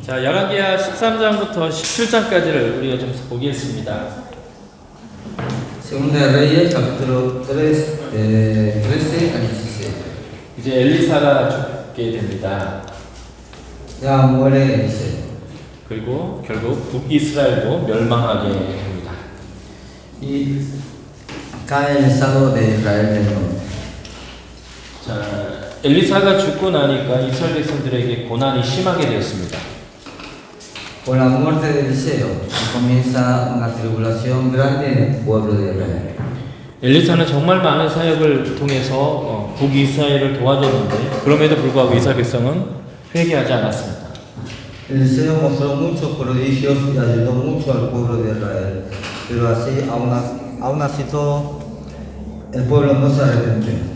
자, 열왕기하 13장부터 17장까지를 우리가 좀 보겠습니다. Segunda de Reyes, capítulo 3, 13 al 17. 이제 엘리사가 죽게 됩니다. Ya muere Eliseo. 그리고 결국 북이스라엘도 멸망하게 됩니다. Y cae el estado de Israel del norte. 자, 엘리사가 죽고 나니까 이스라엘 백성들에게 고난이 심하게 되었습니다. Con la muerte de Eliseo comienza una tribulación grande en el pueblo de Israel. 엘리사는 정말 많은 사역을 통해서 북이스라엘을 도와줬는데 그럼에도 불구하고 이스라엘 백성은 회개하지 않았습니다. Eliseo mostró muchos prodigios y ayudó mucho al pueblo de Israel, pero así, aún así todo, el pueblo no se arrepintió.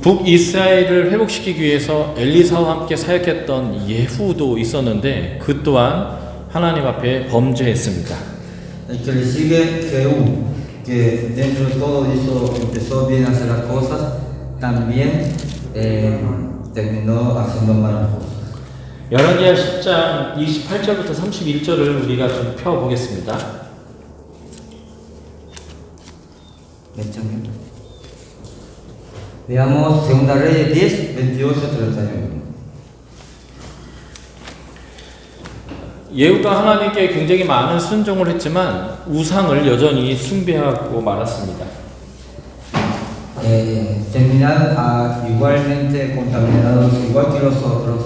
북이스라엘을 회복시키기 위해서 엘리사와 함께 사역했던 예후도 있었는데 그 또한 하나님 앞에 범죄했습니다. El que le sigue, Jehú, que dentro de todo empezó bien a hacer las cosas, también terminó haciendo malas cosas. 열왕기하 10장 28절부터 31절을 우리가 좀 펴보겠습니다. Veamos Segunda Reyes 10, 28, 31. 예후가 하나님께 굉장히 많은 순종을 했지만 우상을 여전히 숭배하고 말았습니다. Terminan igualmente contaminados, igual que los otros,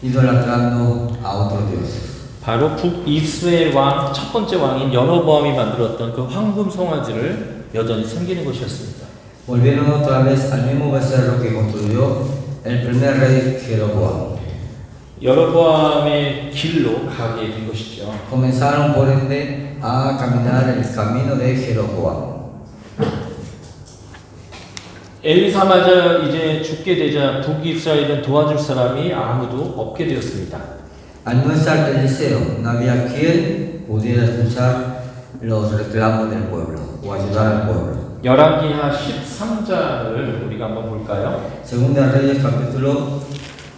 idolatrando a otros dioses. 바로 북이스라엘 왕 첫 번째 왕인 여로보암이 만들었던 그 황금 송아지를 여전히 섬기는 것이었습니다. Volvieron otra vez al mismo becerro que construyó el primer rey Jeroboam. 여로보암의 길로 가게 된 것이죠. Comenzaron por ende a caminar el camino de Jeroboam. 엘리사마저 이제 죽게 되자 북이스라엘은 도와줄 사람이 아무도 없게 되었습니다. Al no estar Eliseo, no había quien pudiera escuchar los reclamos del pueblo o ayudar al pueblo. 열왕기하 13장을 우리가 한번 볼까요? Segunda Reyes capítulo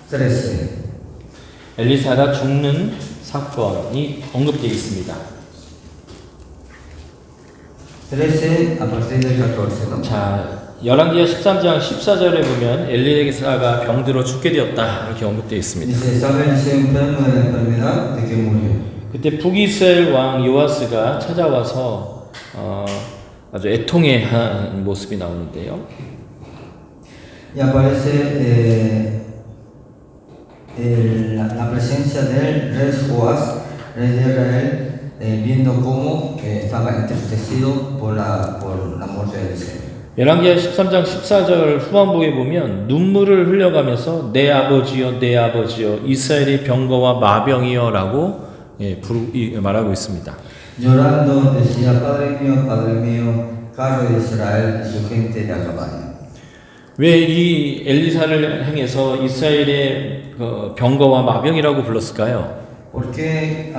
13. 엘리사가 죽는 사건이 언급되어 있습니다. 13 a partir del 14, ¿no? 자, 열왕기하 13장 14절에 보면 엘리사가 병들어 죽게 되었다 이렇게 언급되어 있습니다. Dice, estaba Eliseo enfermo de la enfermedad de que murió. 그때 북이스라엘 왕 요아스가 찾아와서 아주 애통해한 모습이 나오는데요. Y aparece la presencia del rey Joás, rey de Israel, viendo cómo estaba entristecido por la muerte de Eliseo. 열왕기하 13장 14절 후반부에 보면 눈물을 흘려가면서 내 아버지여 내 아버지여 이스라엘의 병거와 마병이여 라고 말하고 있습니다. Llorando decía, Padre mío, carro de Israel y su gente de a caballo. 왜 이 엘리사를 향해서 이스라엘의 병거와 마병이라고 불렀을까요? ¿Por qué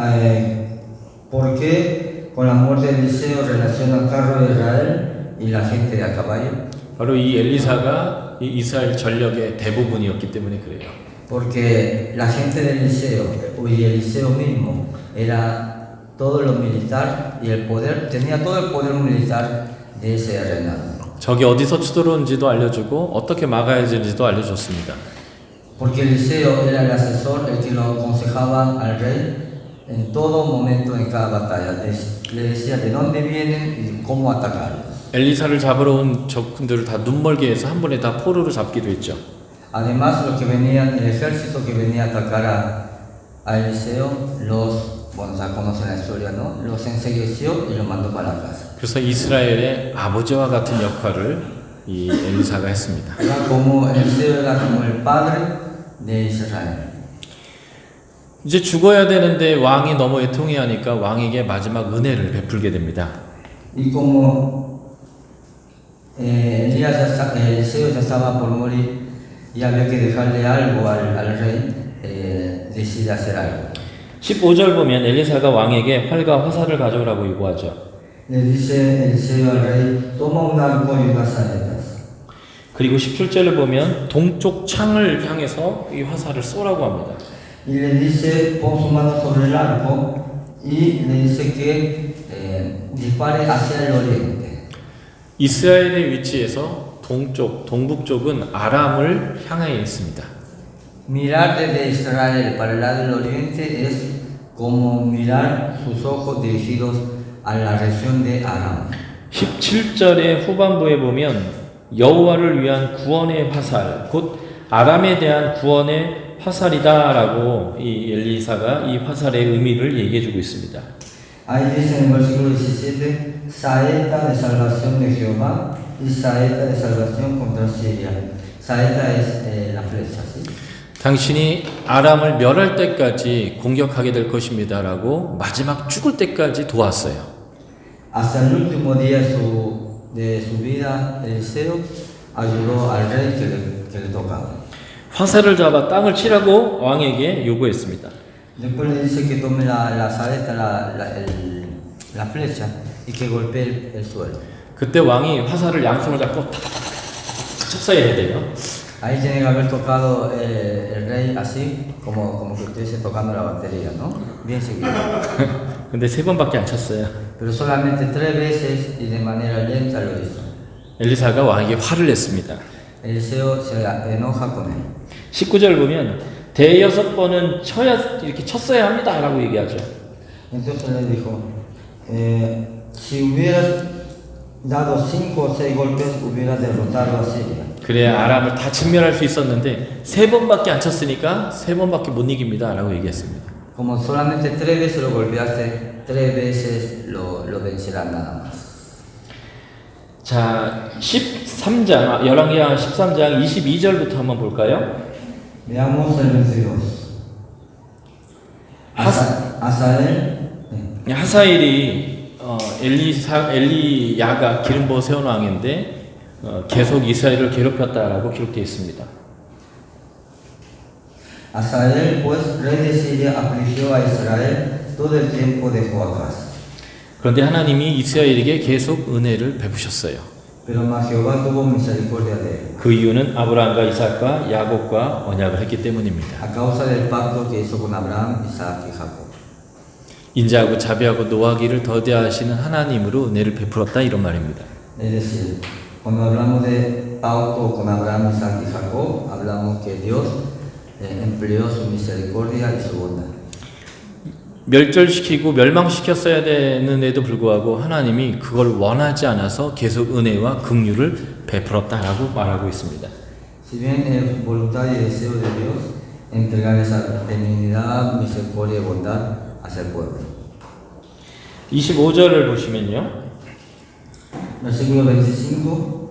con la muerte de Eliseo relaciona carro de Israel y la gente de a caballo? 바로 이 엘리사가 이 이스라엘 전력의 대부분이었기 때문에 그래요. Porque la gente de Eliseo y Eliseo mismo era todo lo militar y el poder, tenía todo el poder militar de ese reinado. 적이 어디서 쳐들어오는지도 알려주고 어떻게 막아야 되는지도 알려줬습니다. Porque Eliseo era el asesor, el que lo aconsejaba al rey en todo momento, en cada batalla. Le decía de dónde vienen y cómo atacarlos. 엘리사를 잡으러 온 적군들을 다 눈멀게 해서 한 번에 다 포로로 잡기도 했죠. Además, los que venían, el ejército que venía a atacar a Eliseo, bueno, ya conocen la historia, ¿no? Los ensegueció y los mandó para la casa. 그래서 이스라엘의 아버지와 같은 역할을 이 엘리사가 했습니다. Eliseo era como el padre de Israel. 이제 죽어야 되는데 왕이 너무 애통해하니까 왕에게 마지막 은혜를 베풀게 됩니다. Y como Eliseo ya estaba por morir y había que dejarle algo al rey, decide hacer algo. 15절 보면 엘리사가 왕에게 활과 화살을 가져오라고 요구하죠. Le dice Eliseo al rey, toma un arco y unas saetas. 그리고 17절을 보면 동쪽 창을 향해서 이 화살을 쏘라고 합니다. Y le dice, pon su mano sobre el arco y le dice que dispare hacia el oriente. 이스라엘의 위치에서 동쪽, 동북쪽은 아람을 향해 있습니다. Mirar desde Israel para el lado del oriente es como mirar sus ojos dirigidos a la región de Aram. 17절의 후반부에 보면 여호와를 위한 구원의 화살, 곧 아람에 대한 구원의 화살이다라고 이 엘리사가 이 화살의 의미를 얘기해주고 있습니다. Ahí dice en el versículo 17, saeta de salvación de Jehová y saeta de salvación contra Siria. Saeta es la flecha, ¿sí? 당신이 아람을 멸할 때까지 공격하게 될 것입니다라고 마지막 죽을 때까지 도왔어요. Hasta el último día de su vida, Eliseo ayudó al rey que le tocaba. 화살을 잡아 땅을 치라고 왕에게 요구했습니다. Después le dice que tome la saeta, la flecha y que golpee el suelo. 그때 왕이 화살을 양손을 잡고 탁탁탁탁 쳤어야 돼요. Ahí tiene que haber tocado el rey así, como que estuviese tocando la batería, ¿no? Bien seguido. 근데 세 번밖에 안 쳤어요. Pero solamente 3 veces y de manera lenta lo hizo. 엘리사가 왕에게 화를 냈습니다. Eliseo se enoja con él. 19절 보면 대여섯 번은 이렇게 쳤어야 합니다라고 얘기하죠. Entonces le dijo, si hubieras dado 5 o 6 golpes, hubieras derrotado a Siria. 그래야 아람을 다 진멸할 수 있었는데 세 번밖에 안 쳤으니까 세 번밖에 못 이깁니다라고 얘기했습니다. Como solamente 3 veces lo golpeaste, 3 veces lo vencerás nada más. 자, 13장, 열왕기하 13장 22절부터 한번 볼까요? Veamos el 22. Asael. 하사엘이 엘리야가 기름 부어 세운 왕인데 계속 이스라엘을 괴롭혔다라고 기록되어 있습니다. Asael, pues, rey de Siria, afligió a Israel todo el tiempo de Joacás. 그런데 하나님이 이스라엘에게 계속 은혜를 베푸셨어요. Pero mas Jehová tuvo misericordia de él. 그 이유는 아브라함과 이삭과 야곱과 언약을 했기 때문입니다. A causa del pacto que hizo con Abraham, Isaac y Jacob. 인자하고 자비하고 노하기를 더디하시는 하나님으로 은혜를 베풀었다 이런 말입니다. Es decir, cuando hablamos de pacto con Abraham, Isaac y Jacob, hablamos que Dios empleó su misericordia y su bondad. 멸절시키고 멸망시켰어야 되는데도 불구하고 하나님이 그걸 원하지 않아서 계속 은혜와 긍휼을 베풀었다라고 말하고 있습니다. Si bien es voluntad y deseo de Dios entregar esa benignidad, misericordia y bondad hacia el pueblo. 25절을 보시면요. Versículo 25.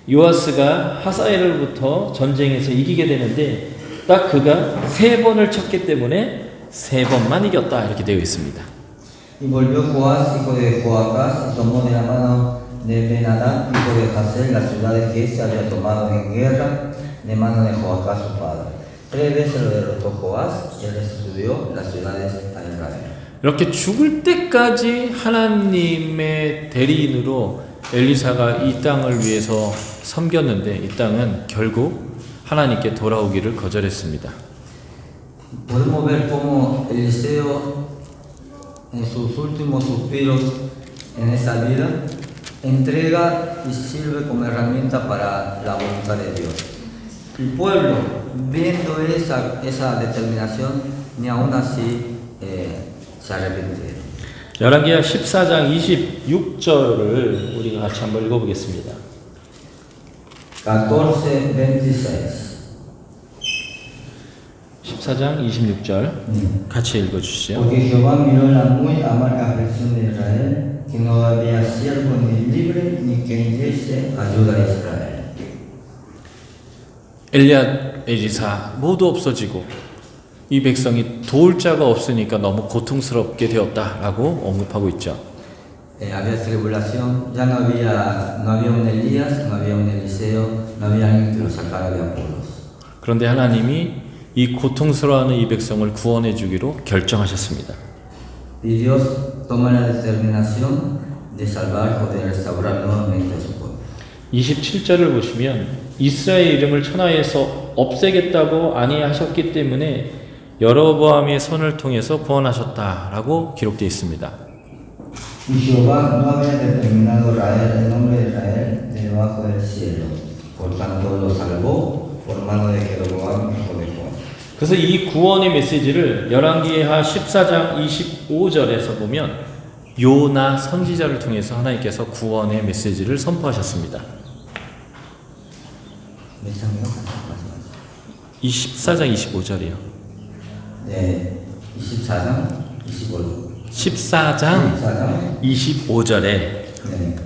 요아스가 하사엘로부터 전쟁에서 이기게 되는데 딱 그가 3번을 쳤기 때문에 3번만 이겼다 이렇게 되어 있습니다. Y volvió Joás, hijo de Joacás, y tomó de la mano de Ben-Hadad, hijo de Hazael, las ciudades que éste había tomado en guerra de mano de Joacás su padre. 3 veces lo derrotó Joás y restituyó las ciudades a Israel. 이렇게 죽을 때까지 하나님의 대리인으로 엘리사가 이 땅을 위해서 섬겼는데 이 땅은 결국 하나님께 돌아오기를 거절했습니다. Podemos ver cómo Eliseo en sus últimos suspiros en esta vida entrega y sirve como herramienta para la voluntad de Dios. El pueblo, viendo esa determinación, ni aún así se arrepintieron. 열왕기하 14장 26절을 우리가 같이 한번 읽어보겠습니다. 14:26. 14장 26절 같이 읽어주시죠. Porque Jehová miró la muy amarga aflicción de Israel, que no había siervo ni libre, ni quien diese ayuda a Israel. 엘리사 모두 없어지고 이 백성이 도울 자가 없으니까 너무 고통스럽게 되었다라고 언급하고 있죠. Había tribulación, ya no había un Elías, no había un Eliseo, no había alguien que lo sacara de apuros. 그런데 하나님이 이 고통스러워하는 이 백성을 구원해 주기로 결정하셨습니다. Y Dios toma la determinación de salvar o de restaurar nuevamente a su pueblo. 27절을 보시면 이스라엘 이름을 천하에서 없애겠다고 아니하셨기 때문에 여로보암의 손을 통해서 구원하셨다라고 기록되어 있습니다. Y Jehová no había determinado raer el nombre de Israel debajo del cielo, por tanto lo salvó por mano de Jeroboam, hijo de Joás. 그래서 이 구원의 메시지를 열왕기하 14장 25절에서 보면 요나 선지자를 통해서 하나님께서 구원의 메시지를 선포하셨습니다. 24장 25절이요. 네, 24장 25절. 14장 25절에 네.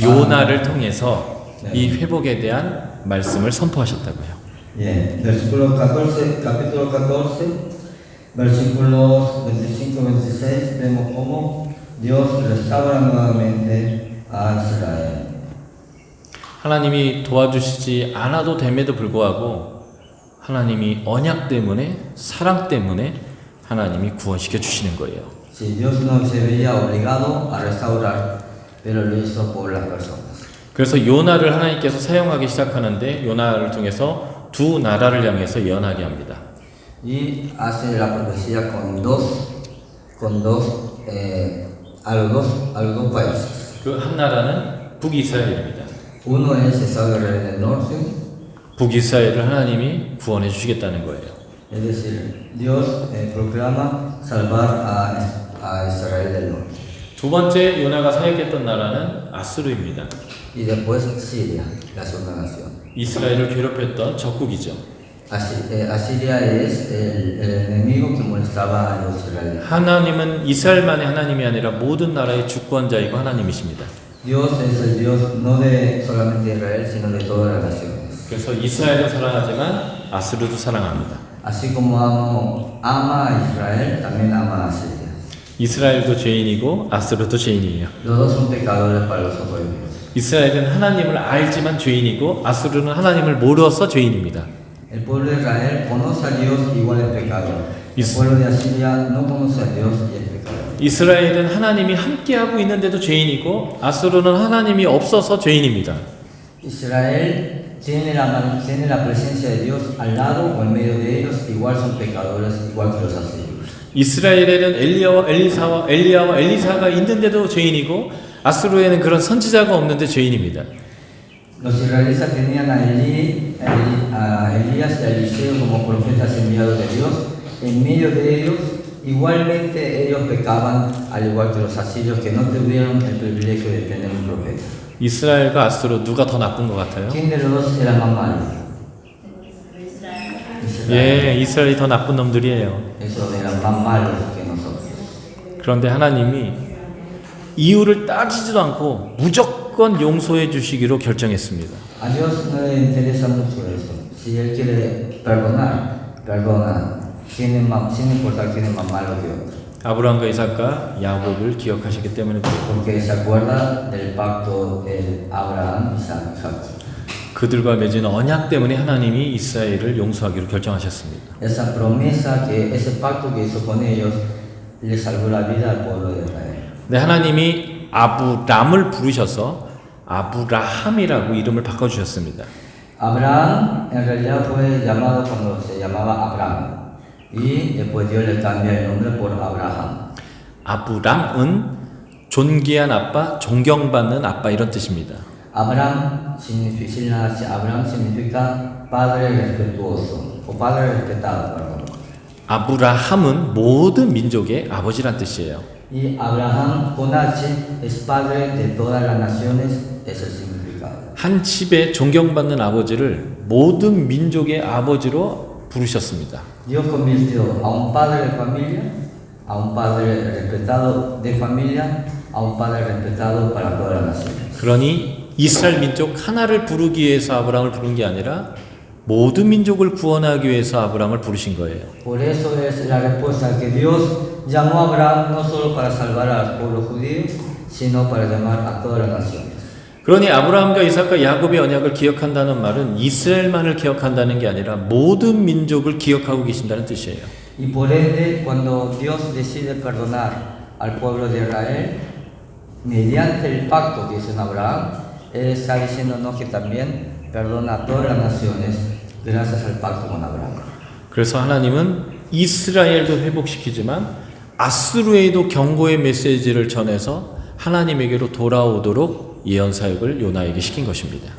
요나를 통해서 네. 이 회복에 대한 말씀을 선포하셨다고요. Bien, versículo 14, capítulo 14, versículos 25-26, vemos cómo Dios restaura nuevamente a Israel. 하나님이 도와주시지 않아도 됨에도 불구하고 하나님이 언약 때문에 사랑 때문에 하나님이 구원시켜 주시는 거예요. Si Dios no se veía obligado a restaurar, pero lo hizo por las personas. 그래서 요나를 하나님께서 사용하기 시작하는데 요나를 통해서 두 나라를 향해서 예언하게 합니다. Y hace la profecía a los dos países. 그 한 나라는 북이스라엘입니다. Uno es Israel del norte, 북이스라엘을 하나님이 구원해 주시겠다는 거예요. es decir, Dios proclama salvar a Israel del norte. 두 번째 요나가 사역했던 나라는 아수르입니다. Y después Siria, la segunda nación. 이스라엘을 괴롭혔던 적국이죠. Asiria es el enemigo que molestaba a los israelíes. 하나님은 이스라엘만의 하나님이 아니라 모든 나라의 주권자이고 하나님이십니다. Dios es el Dios no de solamente Israel, sino de todas las naciones. 그래서 이스라엘을 사랑하지만 아수르도 사랑합니다. Así como ama a Israel, también ama a Siria. 이스라엘도 죄인이고 아수르도 죄인이에요. Los dos son pecadores para los ojos de Dios. 이스라엘은 하나님을 알지만 죄인이고 아수르는 하나님을 모르어서 죄인입니다. El pueblo de Israel conoce a Dios igual es pecador. El pueblo de Asiria no conoce a Dios y es pecador. 이스라엘은 하나님이 함께하고 있는데도 죄인이고 아수르는 하나님이 없어서 죄인입니다. Israel tiene la presencia de Dios al lado o en medio de ellos, igual son pecadores, igual que los asirios. 이스라엘에는 엘리야와 엘리사가 있는데도 죄인이고 아수르에는 그런 선지자가 없는데 죄인입니다. Los israelitas tenían a Elías y a Eliseo como profetas enviados de Dios. En medio de ellos, igualmente ellos pecaban, al igual que los asirios que no tuvieron el privilegio de tener un profeta. 이스라엘과 아수르 누가 더 나쁜 것 같아요? ¿Quién de los dos era más malo? 예, 이스라엘이 더 나쁜 놈들이에요. Esos eran más malos que nosotros. 그런데 하나님이 이유를 따지지도 않고 무조건 용서해 주시기로 결정했습니다. A Dios no le interesa mucho eso. Si Él quiere perdonar, perdona. Sin importar quién es más malo que otro. 아브라함과 이삭과 야곱을 기억하셨기 때문에 그렇고 Porque se acuerda del pacto de Abraham, Isaac y Jacob. 그들과 맺은 언약 때문에 하나님이 이스라엘을 용서하기로 결정하셨습니다. Esa promesa, ese pacto que hizo con ellos, le salvó la vida al pueblo de Israel. 네, 하나님이 아브람을 부르셔서 아브라함이라고 이름을 바꿔주셨습니다. Abraham en realidad fue llamado cuando se llamaba Abraham. Y después Dios le cambia el nombre por Abraham. 아브람은 존귀한 아빠, 존경받는 아빠 이런 뜻입니다. Abraham significa padre respetuoso o padre respetado. Perdón. 아브라함은 모든 민족의 아버지란 뜻이에요. Y Abraham con H es padre de todas las naciones, es el significado. 한 집에 존경받는 아버지를 모든 민족의 아버지로 부르셨습니다. Dios convirtió a un padre de familia, a un padre respetado de familia, a un padre respetado para todas las naciones. 그러니 이스라엘 민족 하나를 부르기 위해서 아브라함을 부른 게 아니라 모든 민족을 구원하기 위해서 아브라함을 부르신 거예요. Por eso es la respuesta que Dios llamó a Abraham no solo para salvar al pueblo judío, sino para llamar a todas las naciones. 그러니 아브라함과 이삭과 야곱의 언약을 기억한다는 말은 이스라엘만을 기억한다는 게 아니라 모든 민족을 기억하고 계신다는 뜻이에요. Y por ende, cuando Dios decide perdonar al pueblo de Israel, mediante el pacto que hizo en Abraham, Él está diciéndonos que también perdona a todas las naciones gracias al pacto con Abraham. 그래서 하나님은 이스라엘도 회복시키지만 아수르에도 경고의 메시지를 전해서 하나님에게로 돌아오도록 예언 사역을 요나에게 시킨 것입니다.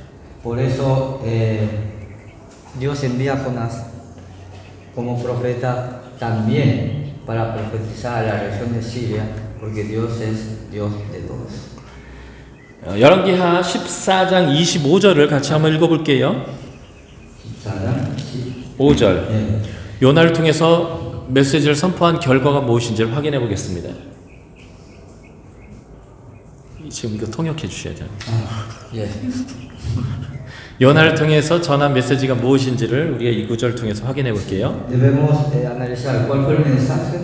Por eso Dios envía a Jonás como profeta también para profetizar a la región de Siria, porque Dios es Dios de todos. 열왕기하 14장 25절을 같이 한번 읽어볼게요. 5절. 네. 요나를 통해서 메시지를 선포한 결과가 무엇인지를 확인해 보겠습니다. 지금 이거 통역해 주셔야죠. 예. 요나를 통해서 전한 메시지가 무엇인지를 우리가 이 구절을 통해서 확인해 볼게요. Debemos analizar cuál fue el mensaje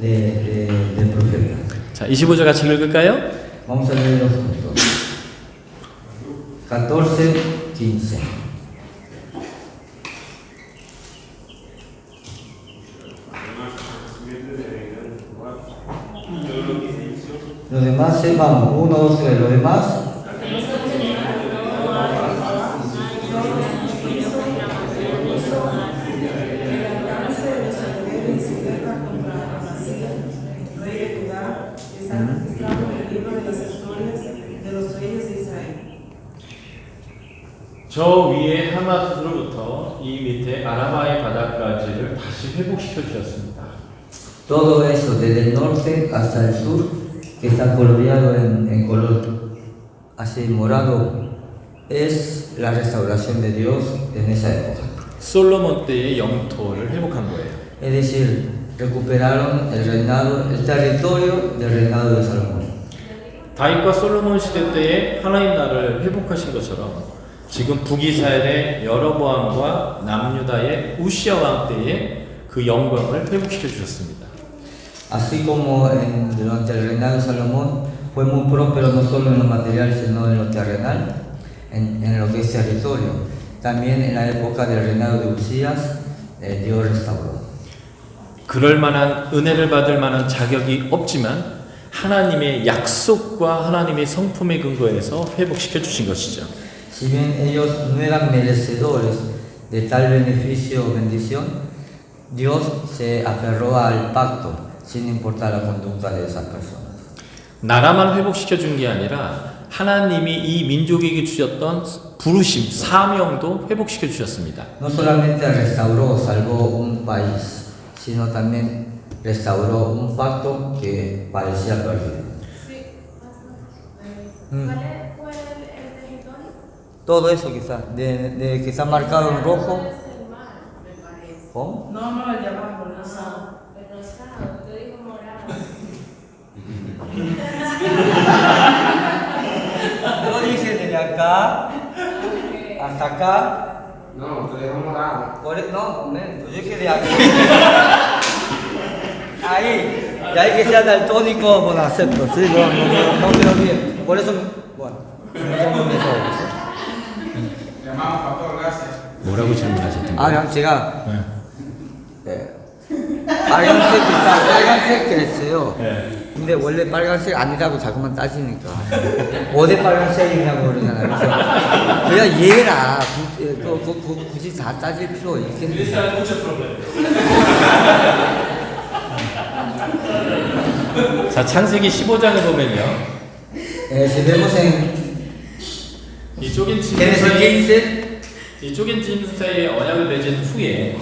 del profeta. 자, 25절 같이 읽을까요? Vamos a leerlos juntos. 14, 15. Los demás, vamos, 1, 2, 3, los demás. 저 위에 하마스로부터 이 밑에 아라바의 바다까지를 다시 회복시켜 주셨습니다. Todo eso, desde el norte hasta el sur, que está coloreado en color así morado, es la restauración de Dios en esa época. 솔로몬 때의 영토를 회복한 거예요. Es decir, recuperaron el reinado, el territorio del reinado de Salomón. 다윗과 솔로몬 시대 때에 하나님 나라를 회복하신 것처럼 지금 북이스라엘의 여로보암과 남유다의 우시아 왕 때에 그 영광을 회복시켜 주셨습니다. Así como durante el reinado de Salomón fue muy próspero no solo en lo material sino en lo terrenal, en lo que es territorio. También en la época del reinado de Usías, Dios restauró. 그럴 만한 은혜를 받을 만한 자격이 없지만 하나님의 약속과 하나님의 성품의 근거에서 회복시켜 주신 것이죠. Si bien ellos no eran merecedores de tal beneficio o bendición, Dios se aferró al pacto sin importar la conducta de esas personas. 나라만 회복시켜 준 게 아니라 하나님이 이 민족에게 주셨던 부르심, 사명도 회복시켜 주셨습니다. No solamente restauró, salvó un país, sino también restauró un pacto que parecía perdido. ¿Cuál fue el territorio? Todo eso quizás, de que está marcado en rojo. Es el mar, me parece. ¿Cómo? No, no, el de abajo, el rosado. El rosado, te digo morado. Yo dije desde acá hasta acá. No, te dejo morado. No, momento, yo dije de aquí. Ahí, de ahí que sea daltónico, bueno, acepto, sí, no quedó bien. Por eso, bueno, no me Llamamos pastor, gracias. 뭐라고 질문하셨던 거예요? 그냥 제가 빨간색 비싸, 빨간색 그랬어요. 네. 근데 원래 빨간색 아니라고 자꾸만 따지니까 어디 빨간색이냐고 그러잖아요. 그래서 그냥 얘라 굳이 다 따질 필요 있겠네. 자, 창세기 15장을 보면요. Si vemos en 이 쪼갠 Génesis 짐승의 15, 이 쪼갠 짐승의 언약을 맺은 후에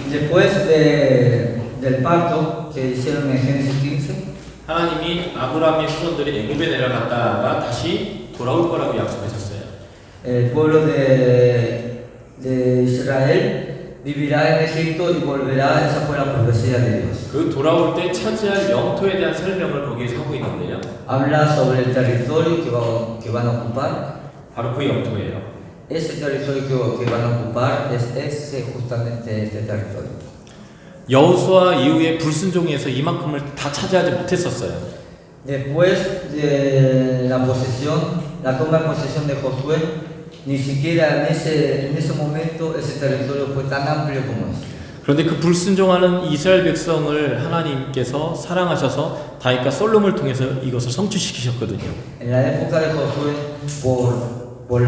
después del pacto que hicieron en Génesis 15, 하나님이 아브라함의 후손들이 애굽에 내려갔다가 다시 돌아올 거라고 약속하셨어요. el pueblo de Israel vivirá en Egipto y volverá, esa fue la profecía de Dios. 그 돌아올 때 차지할 영토에 대한 설명을 거기에서 하고 있는데요. Habla sobre el territorio que van a ocupar. 바로 그 영토예요. Ese territorio que van a ocupar es justamente este territorio. 여호수아 이후에 불순종에서 이만큼을 다 차지하지 못했었어요. Después de la posesión, la toma de posesión de Josué, ni siquiera en ese momento ese territorio fue tan amplio como este. 그런데 그 불순종하는 이스라엘 백성을 하나님께서 사랑하셔서 다윗과 솔로몬을 통해서 이것을 성취시키셨거든요. En la época de Josué, por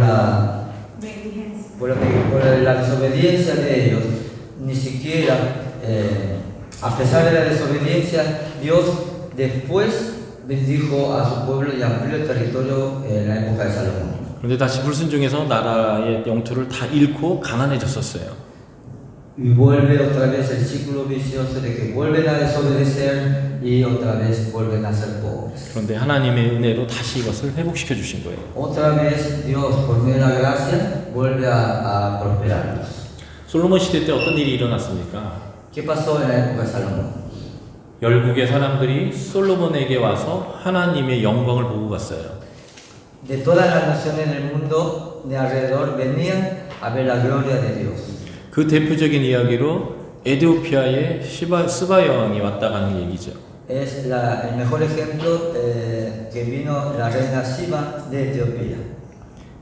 por la desobediencia de ellos, ni siquiera, a pesar de la desobediencia, Dios después bendijo a su pueblo y amplió el territorio en la época de Salomón. 그런데 다시 불순종해서 나라의 영토를 다 잃고 가난해졌었어요. Y vuelve otra vez el ciclo vicioso de que vuelven a desobedecer y otra vez vuelven a ser pobres. 그런데 하나님의 은혜로 다시 이것을 회복시켜 주신 거예요. Otra vez Dios, por medio de la gracia, vuelve a prosperarlos. 솔로몬 시대 때 어떤 일이 일어났습니까? ¿Qué pasó en la época de Salomón? 열국의 사람들이 솔로몬에게 와서 하나님의 영광을 보고 갔어요. De todas las naciones del mundo de alrededor venían a ver la gloria de Dios. 그 대표적인 이야기로 에티오피아의 스바 여왕이 왔다 가는 얘기죠. Es el mejor ejemplo que vino la reina Siba de Etiopía.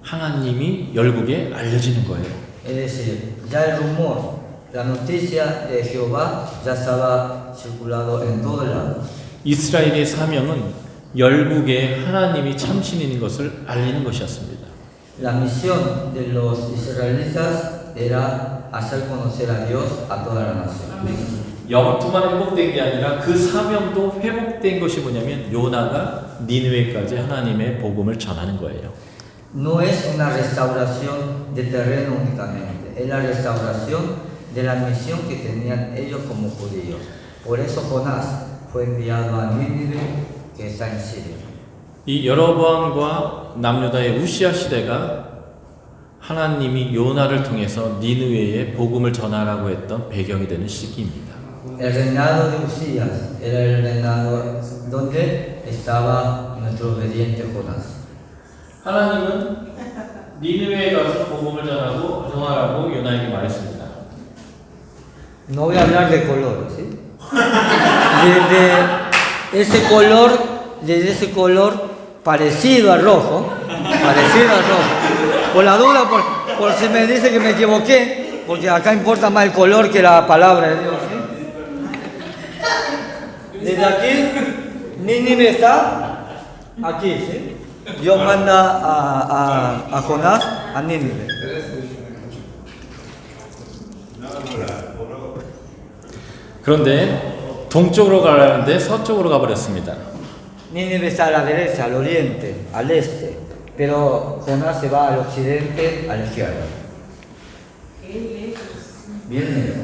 하나님이 열국에 알려지는 거예요. Es decir, ya el rumor, la noticia de Jehová ya estaba circulado en todo el lado. 이스라엘의 사명은 열국에 하나님이 참신인 것을 알리는 것이었습니다. La misión de los israelitas era hacer conocer a Dios a toda la nación. 영토만 회복된 게 아니라 그 사명도 회복된 것이 뭐냐면 요나가 니느웨까지 하나님의 복음을 전하는 거예요. No es una restauración de terreno únicamente, es la restauración de la misión que tenían ellos como judíos. Por eso Jonás fue enviado a Nínive, que está en Siria. 이 여로보암과 남유다의 우시아 시대가 하나님이 요나를 통해서 니느웨에 복음을 전하라고 했던 배경이 되는 시기입니다. El reinado de Usías era el reinado donde estaba nuestro obediente Jonás. 하나님은 니느웨에 가서 복음을 전하라고 요나에게 말했습니다. No voy a hablar de colores, ¿sí? Desde ese color parecido al rojo, por la duda, por si me dice que me equivoqué, porque acá importa más el color que la palabra de Dios, ¿sí? Desde aquí, Nínive está aquí, ¿sí? Dios manda a Jonás a Nínive. 그런데 동쪽으로 가려는데 서쪽으로 가버렸습니다. Nínive está a la derecha, al oriente, al este, pero Jonás se va al occidente, a la izquierda. Bien lejos.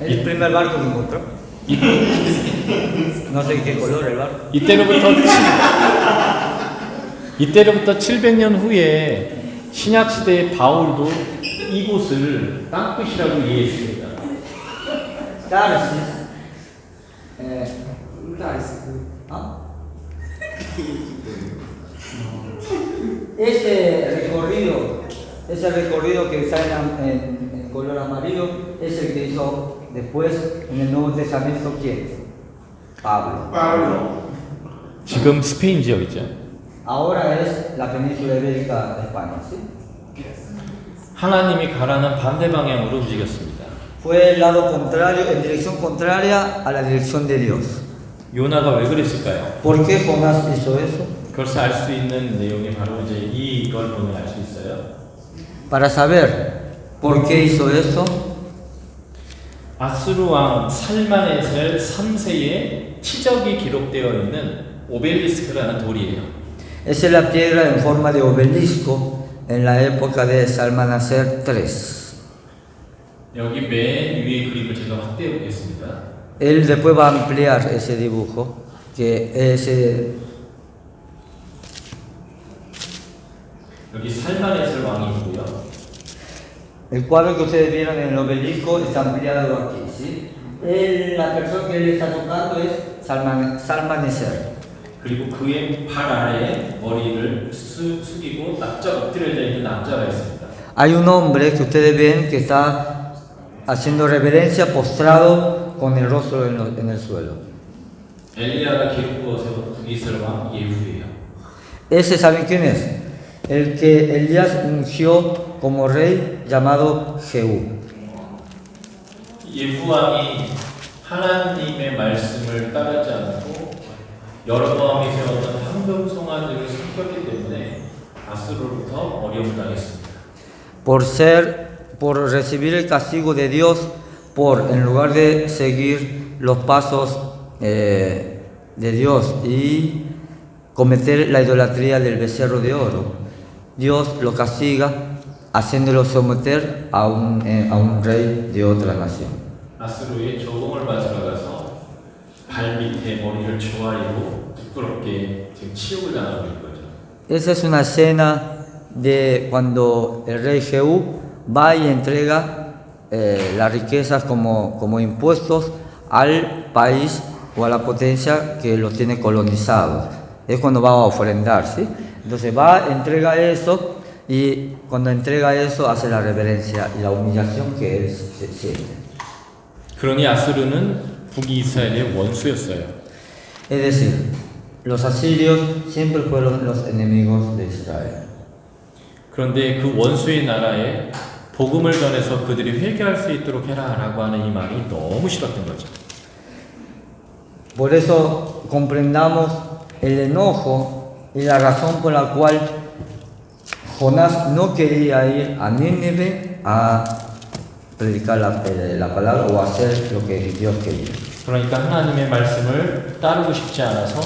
El primer barco que encontró. No sé qué color el barco. 이때로부터 700년 후에 신약 시대의 바울도 이곳을 땅끝이라고 이해했습니다. Tarsis. ¿Ah? Ese recorrido que está en color amarillo es el que hizo después en el Nuevo Testamento ¿quién? Pablo. 지금 스페인 지역이죠. Ahora es la península ibérica de España, ¿sí? 하나님이 가라는 반대 방향으로 움직였습니다. Fue el lado contrario, en dirección contraria a la dirección de Dios. 요나가 왜 그랬을까요? ¿Por qué Jonás hizo eso? 그것을 알 수 있는 내용이 바로 이제 이걸 보면 알 수 있어요. Para saber por qué hizo eso, 아수르 왕 살마네셀 3세의 치적이 기록되어 있는 오벨리스크라는 돌이에요. esa es la piedra en forma de obelisco en la época de Salmanaser III. 여기 맨 위에 그림을 제가 확대해 보겠습니다. Él después va a ampliar ese dibujo, que ese 여기 살마네셀 왕이고요. el cuadro que ustedes vieron en el obelisco está ampliado aquí, ¿sí? La persona que él está tocando es Salmaneser. 그리고 그의 발 아래에 머리를 숙이고 납작 엎드려져 있는 남자가 있습니다. Hay un hombre que ustedes ven que está haciendo reverencia postrado con el rostro en el suelo. 엘리야가 기록부어 세운 이스라엘 왕 예후예요. Ese, ¿saben quién es? El que Elías ungió como rey llamado Jehú. 예후 왕이 하나님의 말씀을 따르지 않고 여로보암이 세웠던 황금송아지를 섬겼기 때문에 아수르로부터 어려움을 당했습니다. Por ser por recibir el castigo de Dios por, en lugar de seguir los pasos de Dios y cometer la idolatría del becerro de oro, Dios lo castiga haciéndolo someter a un rey de otra nación. 아스루의 조공을 맞으러 가서 발 밑에 머리를 조아리고 부끄럽게 지금 치욕을 당하고 있는 거죠. Esa es una escena de cuando el rey Jehú va y entrega las riquezas como impuestos al país o a la potencia que los tiene colonizados. Es cuando va a ofrendar, ¿sí? Entonces va, entrega eso y cuando entrega eso hace la reverencia y la humillación que él siente. 그러니 아스루는 북이스라엘의 원수였어요. Es decir, los asirios siempre fueron los enemigos de Israel. 그런데 그 원수의 나라에 복음을 전해서 그들이 회개할 수 있도록 해라라고 하는 이 말이 너무 싫었던 거죠. Por eso comprendamos el enojo y la razón por la cual Jonás no quería ir a Nínive a predicar la palabra o hacer lo que Dios quería. 그러니까 하나님의 말씀을 따르고 싶지 않아서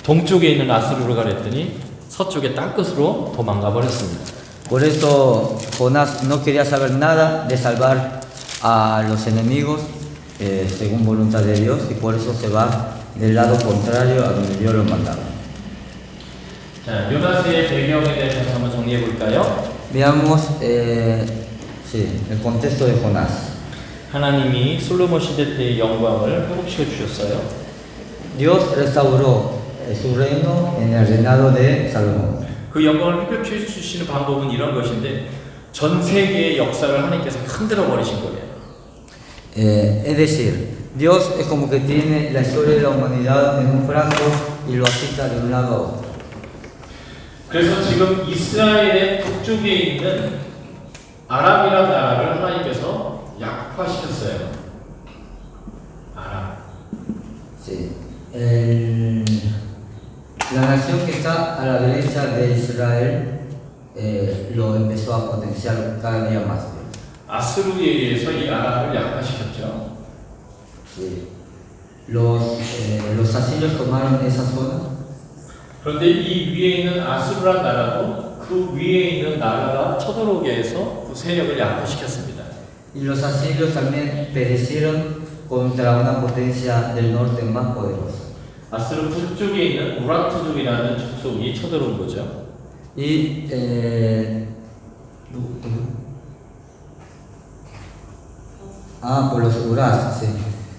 동쪽에 있는 아스루로 가랬더니 서쪽의 땅끝으로 도망가 버렸습니다. Por eso Jonás no quería saber nada de salvar a los enemigos según voluntad de Dios y por eso se va del lado contrario a donde Dios lo mandaba. 자, 요나스의 배경에 대해서 한번 정리해 볼까요? Veamos sí, el contexto de Jonás. 하나님이 솔로몬 시대 때의 영광을 회복시켜 주셨어요. Dios restauró su reino en el reinado de Salomón. 그 영광을 회복시켜 주시는 방법은 이런 것인데 전 세계의 역사를 하나님께서 흔들어 버리신 거예요. Es decir, Dios es como que tiene la historia de la humanidad en un frasco y lo agita de un lado a otro. 그래서 지금 이스라엘의 북쪽에 있는 아람이라는 나라를 하나님께서 약화시켰어요. 아람. Sí. La nación que está a la derecha de Israel lo empezó a potenciar cada día más. 아스루에 의해서 이 아람을 약화시켰죠. Sí. Los asirios tomaron esa zona. 그런데 이 위에 있는 아스루란 나라도 그 위에 있는 나라가 쳐들어오게 해서 그 세력을 약화시켰습니다. Y los asirios también perecieron contra una potencia del norte más poderosa. 아스루 북쪽에 있는 우라트족이라는 족속이 쳐들어온 거죠. Y por los Urad, sí.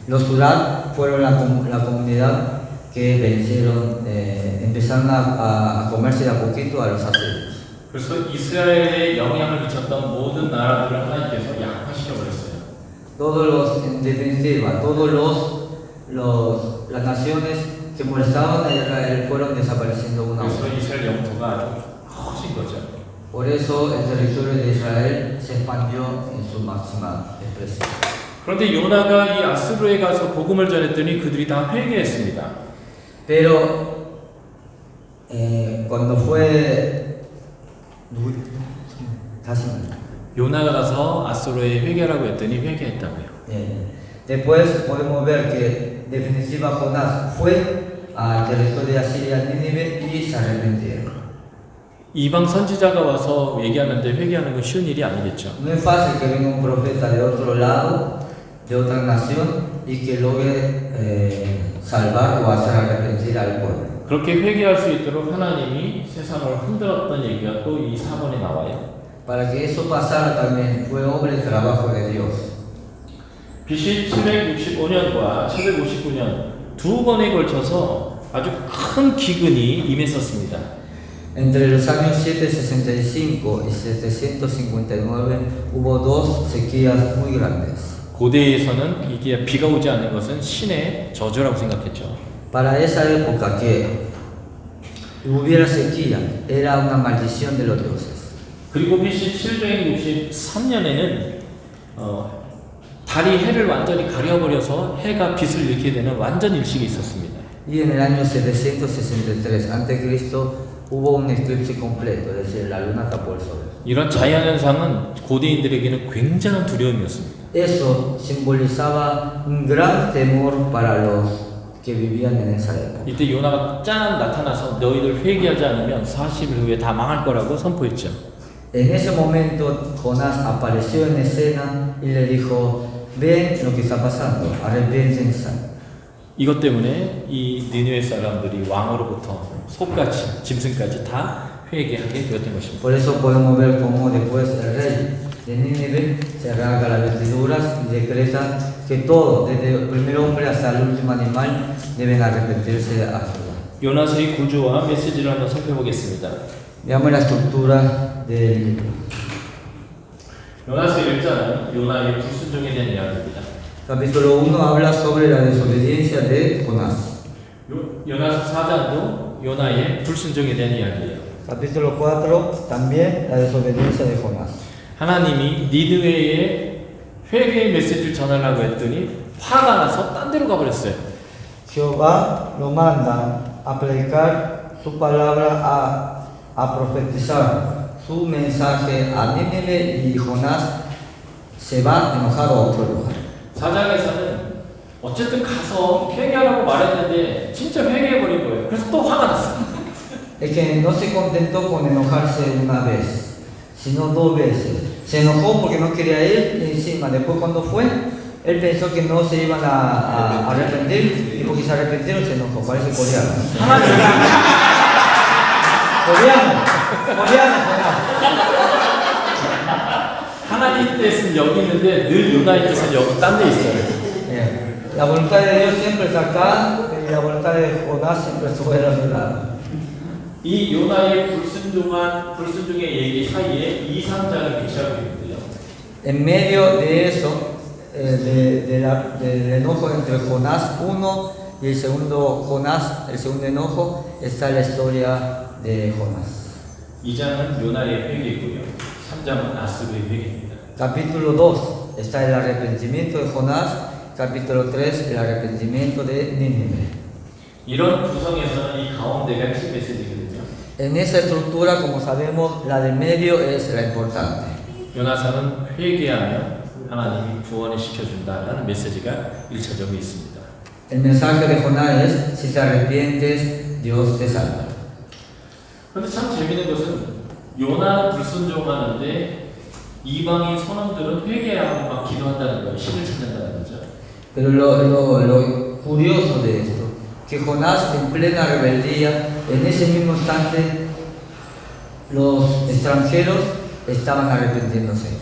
Los Urad fueron la comunidad que vencieron, empezaron a comerse de a poquito a los asirios. 그래서 이스라엘에 영향을 미쳤던 모든 나라들을 하나님께서 약화시켜 버렸어요. Todos los, en definitiva, las naciones que molestaban a Israel fueron desapareciendo una a 그래서 una. 이스라엘 영토가 아주 커진 거죠. Por eso el territorio de Israel se expandió en su máxima expresión. 그런데 요나가 이 아스루에 가서 복음을 전했더니 그들이 다 회개했습니다. Pero cuando fue 요나가 가서 아스루에 회개하라고 했더니 회개했다고요. después podemos ver que definitiva Jonás fue al territorio de Asiria, Nínive y se arrepintieron. 이방 선지자가 와서 얘기하는데 회개하는 건 쉬운 일이 아니겠죠. No es fácil que venga un profeta de otro lado, de otra nación y que logre salvar o hacer arrepentir al pueblo. 그렇게 회개할 수 있도록 하나님이 세상을 흔들었던 얘기가 또 이 4번에 나와요. Para que eso pasara también fue obra y trabajo de Dios. BC 765년과 759년 두 번에 걸쳐서 아주 큰 기근이 임했었습니다. Entre los años 765 y 759 hubo dos sequías muy grandes. 고대에서는 이게 비가 오지 않는 것은 신의 저주라고 생각했죠. Para esa época que hubiera sequía era una maldición de los dioses. 그리고 BC 763년에는 달이 해를 완전히 가려버려서 해가 빛을 잃게 되는 완전 일식이 있었습니다. Y en el año 763 a.C. hubo un eclipse completo, es decir, la luna tapó el sol. 이런 자연현상은 고대인들에게는 굉장한 두려움이었습니다. Eso simbolizaba un gran temor para los que vivían en esa época. 이때 요나가 짠 나타나서 너희들 회개하지 않으면 40일 후에 다 망할 거라고 선포했죠. En ese momento Jonás apareció en escena y le dijo, ven lo que está pasando, arrepiéntense. 이것 때문에 이 니느웨 사람들이 왕으로부터 소까지 짐승까지 다 회개하게 되었던 것입니다. Por eso podemos ver cómo después el rey de Nínive se arranca las vestiduras y decreta que todos, desde el primer hombre hasta el último animal, deben arrepentirse a Jehová. 요나서의 구조와 메시지를 한번 살펴보겠습니다. Veamos la estructura del libro. 요나서 1장은 요나의 불순종에 대한 이야기입니다. Capítulo 1 habla sobre la desobediencia de Jonás. 요나서 4장도 요나의 불순종에 대한 이야기예요. Capítulo 4 también la desobediencia de Jonás. 하나님이 니느웨에 회개의 메시지를 전하려고 했더니 화가 나서 딴 데로 가버렸어요. Jehová lo manda a predicar su palabra, a profetizar su mensaje a Nínive y Jonás se va enojado a otro lugar. 4장에서는 어쨌든 가서 회개하라고 말했는데 진짜 회개해버린 거예요. 그래서 또 화가 났어요. Es que no se contentó con enojarse una vez, sino dos veces. Se enojó porque no quería ir y encima, después cuando fue, él pensó que no se iban a arrepentir y porque se arrepintieron se enojó, parece coreano. coreano, 하나님 뜻은 여기 있는데 늘 요나의 뜻은 여기 딴 데 있어요. La voluntad de Dios siempre está acá y la voluntad de Jonás siempre estuvo del otro lado. 이 요나의 불순종의 얘기 사이에 2, 3장을 비치하고 있는데요. En medio de eso, del enojo entre Jonás 1 y el segundo Jonás, el segundo enojo, está la historia de Jonás. 2장은 요나의 회개이고요. 3장은 아스루의 회개입니다. Capítulo 2 está el arrepentimiento de Jonás, capítulo 3 el arrepentimiento de Nínive. 이런 구성에서는 이 가운데가 핵심 메시지거든요. En esa estructura, como sabemos, la del medio es la importante. 요나사는 회개하며 하나님이 구원을 시켜준다라는 메시지가 1차적으로 있습니다. El mensaje de Jonás es, si te arrepientes, Dios te salva. 그런데 참 재밌는 것은 요나는 불순종하는데 이방인 선원들은 회개하고 막 기도한다는 거예요. 신을 찾는다는 거죠. Pero lo curioso de esto, que Jonás en plena rebeldía, en ese mismo instante, los extranjeros estaban arrepintiéndose.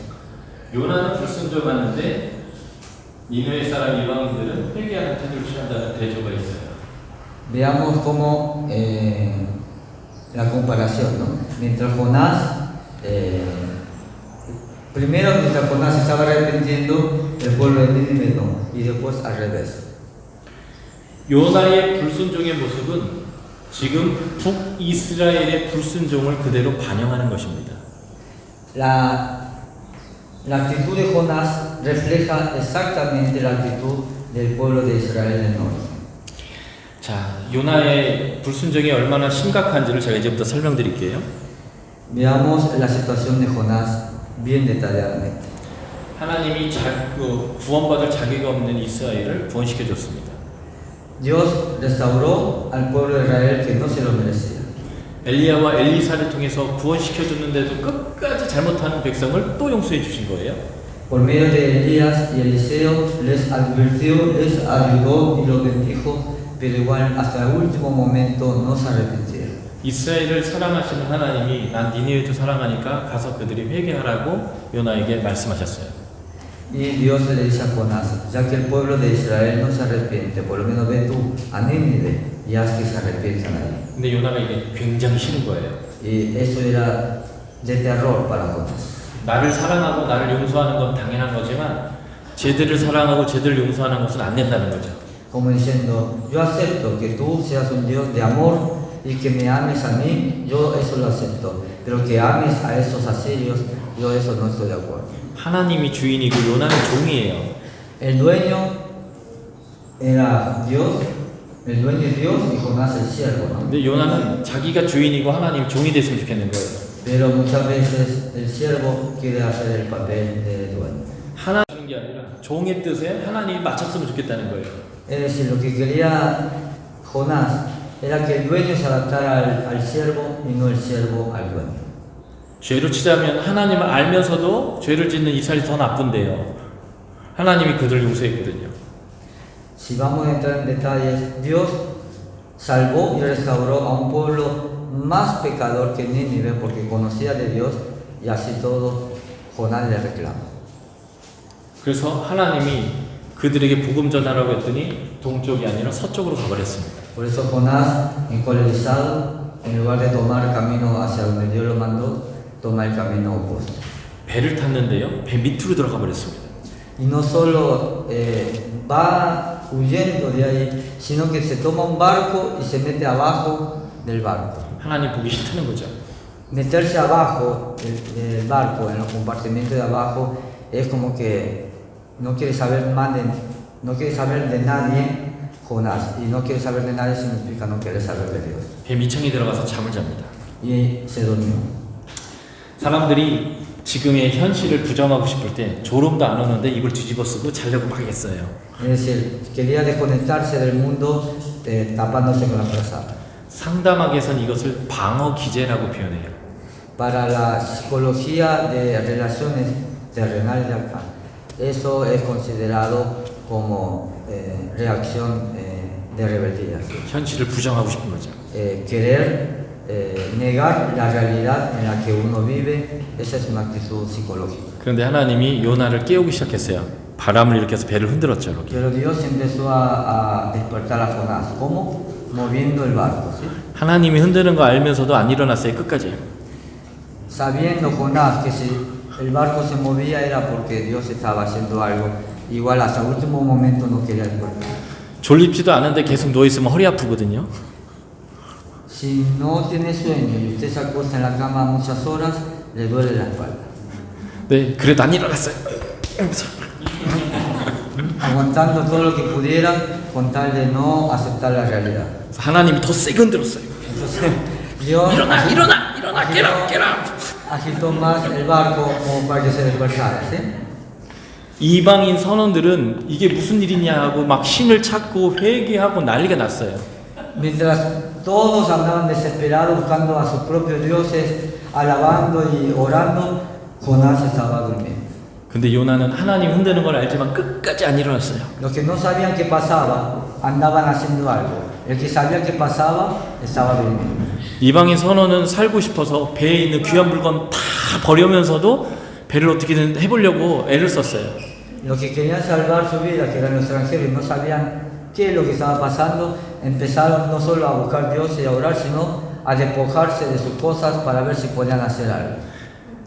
요나는 불순종하는데 니느웨 사람 이방인들은 회개하는 태도를 취한다는 대조가 있어요. Veamos cómo la comparación, ¿no? Mientras Jonás, primero mientras Jonás estaba arrepintiendo, el pueblo de Nínive no, y después al revés. 요나의 불순종의 모습은 지금 북이스라엘의 불순종을 그대로 반영하는 것입니다. La actitud de Jonás refleja exactamente la actitud del pueblo de Israel del norte. 자, 요나의 불순종이 얼마나 심각한지를 제가 이제부터 설명드릴게요. Veamos la situación de Jonás bien detalladamente. 하나님이 구원받을 자격이 없는 이스라엘을 구원시켜 줬습니다. Dios restauró al pueblo de Israel que no se lo merecía. 엘리야와 엘리사를 통해서 구원시켜 줬는데도 끝까지 잘못하는 백성을 또 용서해 주신 거예요. Por medio de Elías y Eliseo les advirtió, les ayudó y los bendijo, pero igual hasta el último momento no se arrepintieron. 이스라엘을 사랑하시는 하나님이 난 니느웨도 사랑하니까 가서 그들이 회개하라고 요나에게 말씀하셨어요. Y Dios le dice a Jonás, ya que el pueblo de Israel no se arrepiente, por lo menos ve tú a Nínive y haz que se arrepientan ahí. 근데 요나가 이게 굉장히 싫은 거예요. Y eso era de terror para Jonás. 나를 사랑하고 나를 용서하는 건 당연한 거지만 쟤들을 사랑하고 쟤들을 용서하는 것은 안 된다는 거죠. Como diciendo, yo acepto que tú seas un Dios de amor y que me ames a mí, yo eso lo acepto. Pero que ames a esos asirios, yo eso no estoy de acuerdo. 하나님이 주인이고 요나는 종이에요. El dueño era Dios El dueño es Dios y Jonás el siervo, ¿no? 근데 요나는 자기가 주인이고 하나님 종이 됐으면 좋겠는 거예요. Pero muchas veces el siervo quiere hacer el papel de dueño. 하나 하는 게 아니라 종의 뜻에 하나님이 맞췄으면 좋겠다는 거예요. Es decir, lo que quería Jonás era que el dueño se adaptara al siervo y no el siervo al dueño. 죄로 치자면 하나님을 알면서도 죄를 짓는 이스라엘이 더 나쁜데요. 하나님이 그들을 용서했거든요. Si vamos a entrar en detalles, Dios salvó y restauró a un pueblo más pecador que Nínive porque conocía de Dios y así todo Jonás le reclama. 그래서 하나님이 그들에게 복음 전하라고 했더니 동쪽이 아니라 서쪽으로 가버렸습니다. Por eso Jonás, encolerizado, en lugar de tomar el camino hacia donde Dios lo mandó, toma el camino opuesto. 배를 탔는데요. 배 밑으로 들어가 버렸습니다. Y no solo va huyendo de ahí, sino que se toma un barco y se mete abajo del barco. 하나님 보기 싫다는 거죠. Meterse abajo del barco, en los compartimentos de abajo, es como que no quiere saber no quiere saber de nadie, Jonás. Y no quiere saber de nadie significa no quiere saber de Dios. 배 밑창에 들어가서 잠을 잡니다. Y se durmió. 사람들이 지금의 현실을 부정하고 싶을 때 졸음도 안 오는데 이걸 뒤집어 쓰고 자려고 막 했어요. Es decir, quería desconectarse del mundo tapándose con la frazada. 상담학에서는 이것을 방어 기제라고 표현해요. Para la psicología de relaciones terrenales de acá, eso es considerado como reacción de rebeldía. ¿Sí? 현실을 부정하고 싶은 거죠. Querer negar la realidad en la que uno vive, esa es una actitud psicológica. 그런데 하나님이 요나를 깨우기 시작했어요. 바람을 일으켜서 배를 흔들었죠. 이렇게. Pero Dios empezó a despertar a Jonás. ¿Cómo? Moviendo el barco. ¿Sí? 하나님이 흔드는 거 알면서도 안 일어났어요. 끝까지. Sabiendo Jonás que si el barco se movía era porque Dios estaba haciendo algo, igual hasta el último momento no quería despertar. 졸립지도 않은데 계속 누워있으면 허리 아프거든요. Si no tiene sueño y usted se acuesta en la cama muchas horas, le duele la espalda. 네, 그래도 안 일어났어요. Aguantando todo lo que pudiera con tal de no aceptar la realidad. 하나님이 더 세게 흔들었어요. Entonces, Dios 일어나, 깨라. agitó más el barco como para que se despertara. ¿Sí? 이방인 선원들은 이게 무슨 일이냐 하고 막 신을 찾고 회개하고 난리가 났어요. Mientras todos andaban desesperados buscando a sus propios dioses, alabando y orando, Jonás estaba durmiendo. 근데 요나는 하나님 흔드는 걸 알지만 끝까지 안 일어났어요. Los que no sabían qué pasaba andaban haciendo algo. El que sabía qué pasaba estaba durmiendo. 이방인 선원은 살고 싶어서 배에 있는 귀한 물건 다 버리면서도 배를 어떻게든 해보려고 애를 썼어요. Los que querían salvar su vida, que eran los extranjeros y no sabían qué es lo que estaba pasando, empezaron no solo a buscar a Dios y a orar, sino a despojarse de sus cosas para ver si podían hacer algo.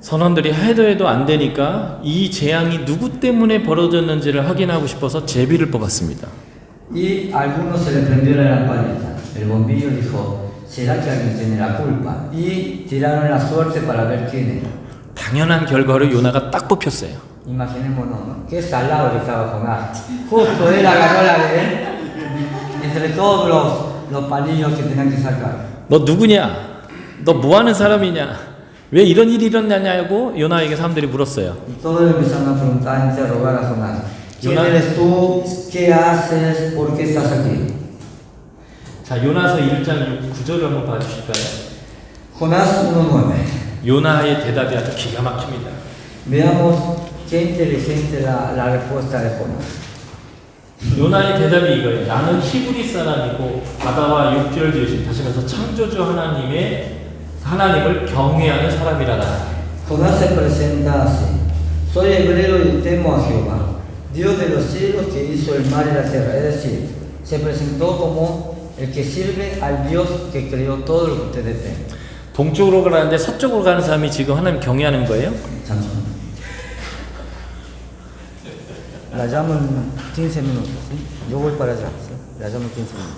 선원들이 해도 안 되니까 이 재앙이 누구 때문에 벌어졌는지를 확인하고 싶어서 제비를 뽑았습니다. Y a algunos se les prendió la lamparita. El bombillo dijo, ¿será que alguien tiene la culpa? Y tiraron la suerte para ver quién era. 당연한 결과로 요나가 딱 뽑혔어요. Imaginémonos, ¿no? Qué salado que estaba Jonás. Justo él agarró la de él, entre todos los palillos que tenían que sacar. 너 누구냐? 너 뭐하는 사람이냐? 왜 이런 일이 일어나냐고 요나에게 사람들이 물었어요. Y todos le empezaron a preguntar, a interrogar a Jonás. ¿Quién Jonás. eres tú? ¿Qué haces? ¿Por qué estás aquí? 자, 요나서 1장 9절을 한번 봐주실까요? Jonás 1.9. 요나의 대답이 아주 기가 막힙니다. Veamos qué inteligente la respuesta de Jonás. 요나의 대답이 이거예요. 나는 히브리 사람이고 바다와 육지를 지으신 다시 말해서 창조주 하나님을 경외하는 사람이라다. Jonás se presenta así. Soy hebreo y temo a Jehová, Dios de los cielos que hizo el mar y la tierra. Es decir, se presentó como el que sirve al Dios que creó todo lo que ustedes ven. 동쪽으로 가는데 서쪽으로 가는 사람이 지금 하나님 경외하는 거예요? 잠시만요. La llamo en 15 minutos, ¿sí? Yo voy para allá, ¿sí? La llamo en 15 minutos.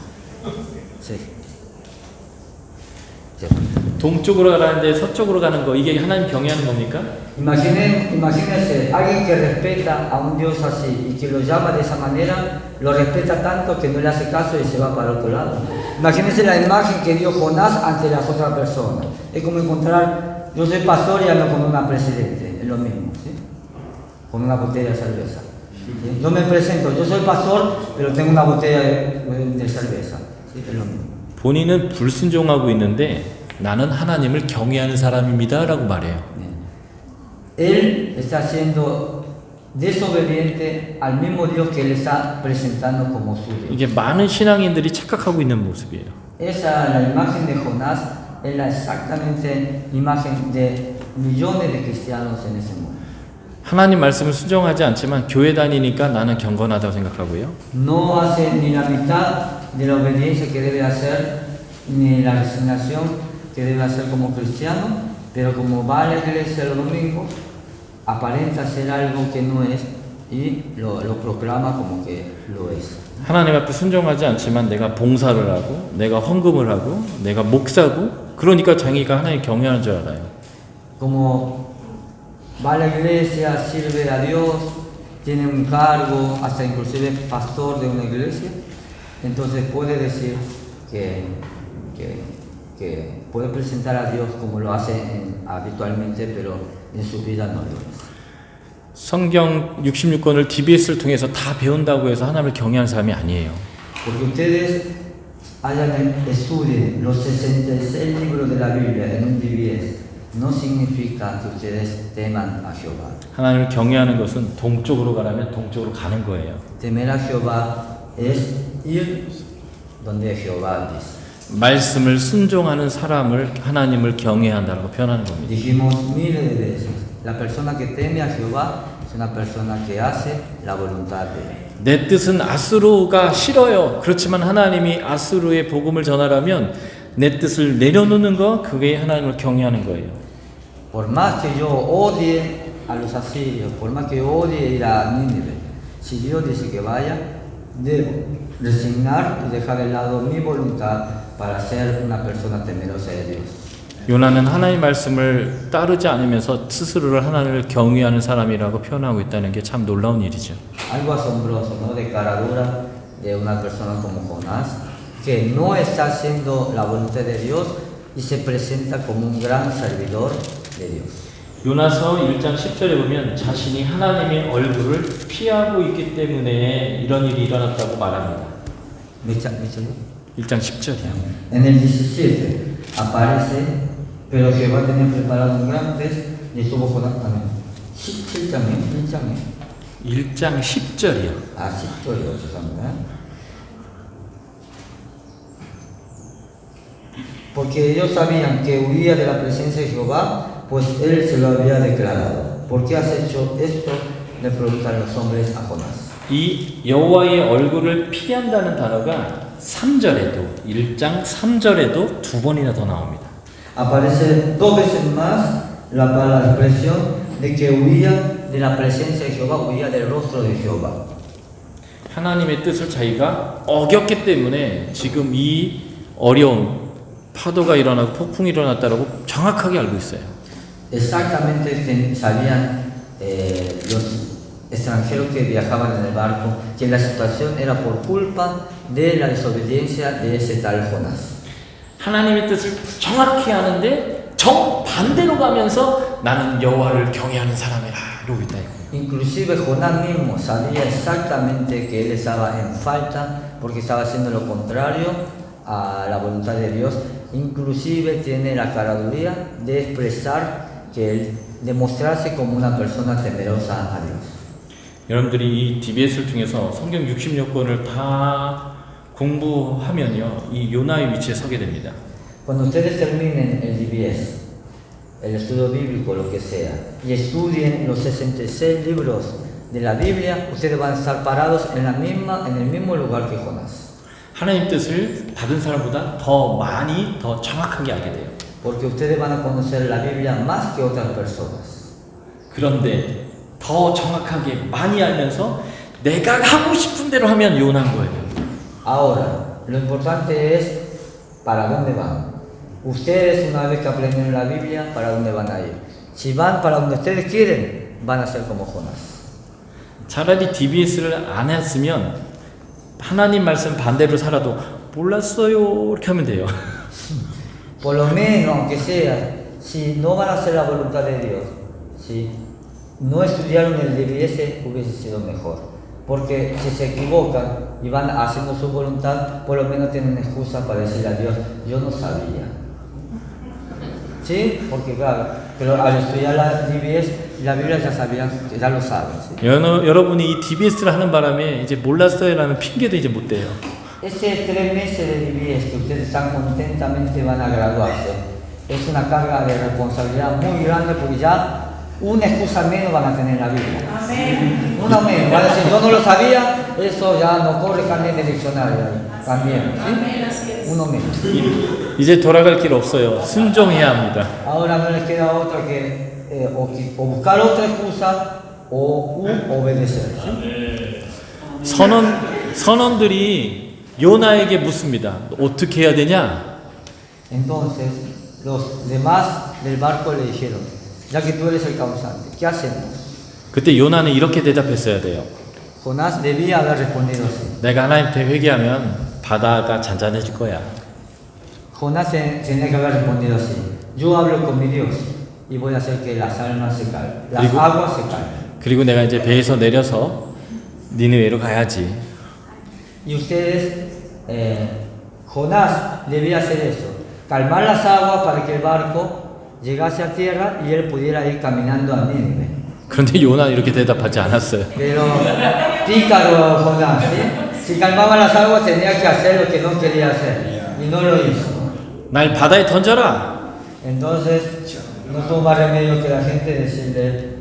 Sí. Sí. 동쪽으로 가라는데 서쪽으로 가는 거 이게 하나님 경외하는 겁니까? Imagínense, alguien que respeta a un Dios así y que lo llama de esa manera, lo respeta tanto que no le hace caso y se va para otro lado. Imagínense la imagen que dio Jonás ante las otras personas. Es como encontrar, yo soy pastor y hablo con una presidente, es lo mismo, ¿sí? Con una botella de cerveza. ¿Sí? Yo me presento, yo soy pastor, pero tengo una botella de cerveza, ¿sí? Es lo mismo. 본인은 불순종하고 있는데 나는 하나님을 경외하는 사람입니다라고 말해요. Él está siendo desobediente al mismo Dios que él está presentando como su Dios. 이게 많은 신앙인들이 착각하고 있는 모습이에요. Esa, la imagen de Jonás, es la exactamente imagen de millones de cristianos en ese mundo. 하나님 말씀을 순종하지 않지만 교회 다니니까 나는 경건하다고 생각하고요. No hace ni la mitad de la obediencia que debe hacer, ni la resignación que debe hacer como cristiano, pero como va a la iglesia los domingos, aparenta ser algo que no es y lo proclama como que lo es. 하나님 앞에 순종하지 않지만 내가 봉사를 하고 내가 헌금을 하고 내가 목사고 그러니까 자기가 하나님 경외하는 줄 알아요. Como va a la iglesia, sirve a Dios, tiene un cargo, hasta inclusive pastor de una iglesia, entonces puede decir que puede presentar a Dios como lo hace habitualmente, pero en su vida no lo es. 성경 66권을 DBS를 통해서 다 배운다고 해서 하나님을 경외하는 사람이 아니에요. Porque ustedes estudien los 66 libros de la Biblia en un DBS, no significa que ustedes teman a Jehová. 하나님을 경외하는 것은 동쪽으로 가라면 동쪽으로 가는 거예요. Temer a Jehová es ir donde Jehová dice. 말씀을 순종하는 사람을 하나님을 경외한다라고 표현하는 겁니다. Dijimos miles de veces, la persona que teme a Jehová es una persona que hace la voluntad de él. 내 뜻은 아수르가 싫어요. 그렇지만 하나님이 아수르의 복음을 전하라면 내 뜻을 내려놓는 거 그게 하나님을 경외하는 거예요. Por más que yo odie a los asirios, por más que yo odie ir a Nínive, si Dios dice que vaya, debo resignar y dejar de lado mi voluntad para ser una persona temerosa de Dios. 요나는 하나님 말씀을 따르지 않으면서 스스로를 하나님을 경외하는 사람이라고 표현하고 있다는 게 참 놀라운 일이죠. Algo asombroso, ¿no? De cara dura de una persona como Jonás, que no está haciendo la voluntad de Dios y se presenta como un gran servidor de Dios. 요나서 1장 10절에 보면 자신이 하나님의 얼굴을 피하고 있기 때문에 이런 일이 일어났다고 말합니다. 1장 10절이요. En el 17 aparece, pero Jehová tenía preparado un gran pez y estuvo Jonás también. 17장이요? 1장 10절이요. 아, 10절이요. 죄송합니다. Porque ellos sabían que huía de la presencia de Jehová, pues él se lo había declarado. ¿Por qué has hecho esto? Le preguntaron los hombres a Jonás. 이 여호와의 얼굴을 피한다는 단어가 3절에도 1장 3절에도 두 번이나 더 나옵니다. Aparece dos veces más la expresión de que huía de la presencia de Jehová, huía del rostro de Jehová. 하나님의 뜻을 자기가 어겼기 때문에 지금 이 어려움, 파도가 일어나고 폭풍이 일어났다라고 정확하게 알고 있어요. Exactamente sabían los extranjeros que viajaban en el barco que la situación era por culpa de la desobediencia de ese tal Jonás. 하나님의 뜻을 정확히 아는데 정반대로 가면서 나는 여호와를 경외하는 사람이라 이러고 있다 이거예요. Inclusive Jonás mismo sabía exactamente que él estaba en falta porque estaba haciendo lo contrario a la voluntad de Dios. Inclusive tiene la caraduría de expresar que él, de mostrarse como una persona temerosa a Dios. 여러분들이 이 DBS를 통해서 성경 66권을 다 공부하면요, 이 요나의 위치에 서게 됩니다. Cuando ustedes terminen el DBS, el estudio bíblico, lo que sea, y estudien los 66 libros de la Biblia, ustedes van a estar parados en el mismo lugar que Jonás. 하나님 뜻을 다른 사람보다 더 많이, 더 정확하게 알게 돼요. Porque ustedes van a conocer la Biblia más que otras personas. 그런데 더 정확하게 많이 알면서 내가 하고 싶은 대로 하면 요나인 거예요. Ahora, lo importante es para dónde van. Ustedes una vez que aprenden la Biblia, ¿para dónde van a ir? Si van para donde ustedes quieren, van a ser como Jonás. 차라리 DBS를 안 했으면 하나님 말씀 반대로 살아도 몰랐어요 이렇게 하면 돼요. Por lo menos, aunque sea, si no van a hacer la voluntad de Dios, si no estudiaron el DBS, hubiese sido mejor. Porque si se equivocan y van haciendo su voluntad, por lo menos tienen excusa para decirle a Dios, yo no sabía. ¿Sí? Porque claro, pero al estudiar la DBS, la Biblia ya sabían, ya lo saben. ¿sí? 여러분이 이 DBS를 하는 바람에 이제 몰랐어요라는 핑계도 이제 못 대요. Este 3 meses de DBS que ustedes tan contentamente van a graduarse, es una carga de responsabilidad muy grande porque ya una excusa menos van a tener en la Biblia. Amén. Una menos, van a decir, yo no lo sabía, eso ya no corre carnet de diccionario ahí, también, Amén, así ¿sí? es. Uno menos. 이제 돌아갈 길 없어요. 순종해야 합니다. Ahora no les queda otra que o buscar otra excusa o obedecer. ¿sí? 선원들이 요나에게 묻습니다. 어떻게 해야 되냐? Entonces, los demás del barco le dijeron, ya que tú eres el causante, ¿qué hacemos? 그때 요나는 이렇게 대답했어야 돼요. Jonás debía haber respondido así. 내가 하나님한테 회개하면 바다가 잔잔해질 거야. Jonás tenía que haber respondido así. Yo hablo con mi Dios y voy a hacer que las almas se calmen, las Digo- aguas se calmen. 그리고 내가 이제 배에서 내려서 니느웨로 가야지. Y ustedes, Jonás debía hacer eso, calmar las aguas para que el barco llegase a tierra y él pudiera ir caminando a Nínive. 그런데 요나는 이렇게 대답하지 않았어요. Pero pícaro Jonás, ¿sí? Si calmaba las aguas tenía que hacer lo que no quería hacer y no lo hizo. 날 바다에 던져라. Entonces no tuvo más remedio que la gente decirle,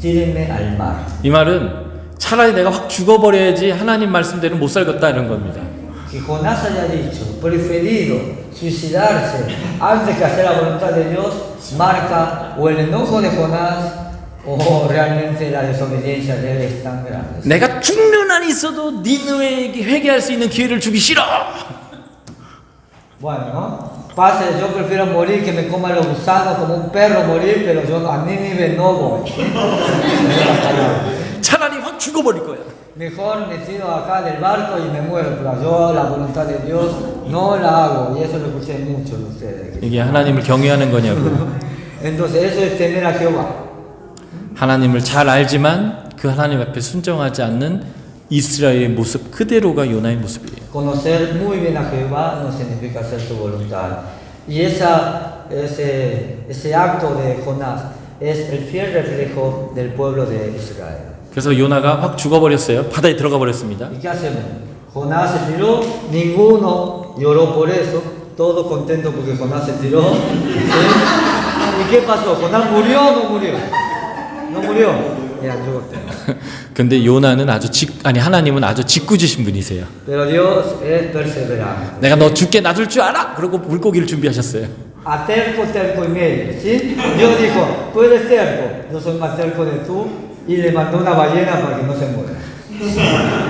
tírenme al mar. 이 말은 차라리 내가 확 죽어버려야지 하나님 말씀대로 못 살겠다 이런 겁니다. Que Jonás haya dicho, preferido suicidarse antes que hacer la voluntad de Dios, marca o el enojo de Jonás o realmente la desobediencia de él es tan grande. 내가 죽는 한이 있어도 니느웨에게 회개할 수 있는 기회를 주기 싫어. Bueno, ¿no? Pase, yo prefiero morir que me coman los gusanos como un perro morir, pero yo a Nínive no voy. ¿sí? 차라리 확 죽어버릴 거야. Mejor me tiro acá del barco y me muero, pero yo la voluntad de Dios no la hago, y eso lo escuché mucho de ustedes. 이게 하나님을 경외하는 거냐고요. Entonces eso es temer a Jehová. 하나님을 잘 알지만 그 하나님 앞에 순종하지 않는 이스라엘의 모습 그대로가 요나의 모습이에요. Conocer muy bien a Jehová no significa hacer su voluntad. Y ese acto de Jonás es el fiel reflejo del pueblo de Israel. 그래서 요나가 확 죽어버렸어요. 바다에 들어가 버렸습니다. ¿Y qué hacemos? Jonás se tiró, ninguno lloró por eso, todos contentos porque Jonás se tiró. ¿sí? ¿Y qué pasó? ¿Jonás murió o no murió? No murió. Ya, 죽었대. 근데 요나는 하나님은 아주 짓궂으신 분이세요. Pero Dios es perseverante. 내가 너 죽게 놔둘 줄 알아? 그러고 물고기를 준비하셨어요. A terco, terco y medio, ¿sí? Dios dijo, tú eres terco, yo soy más terco de tú, y le mandó una ballena para que no se muera.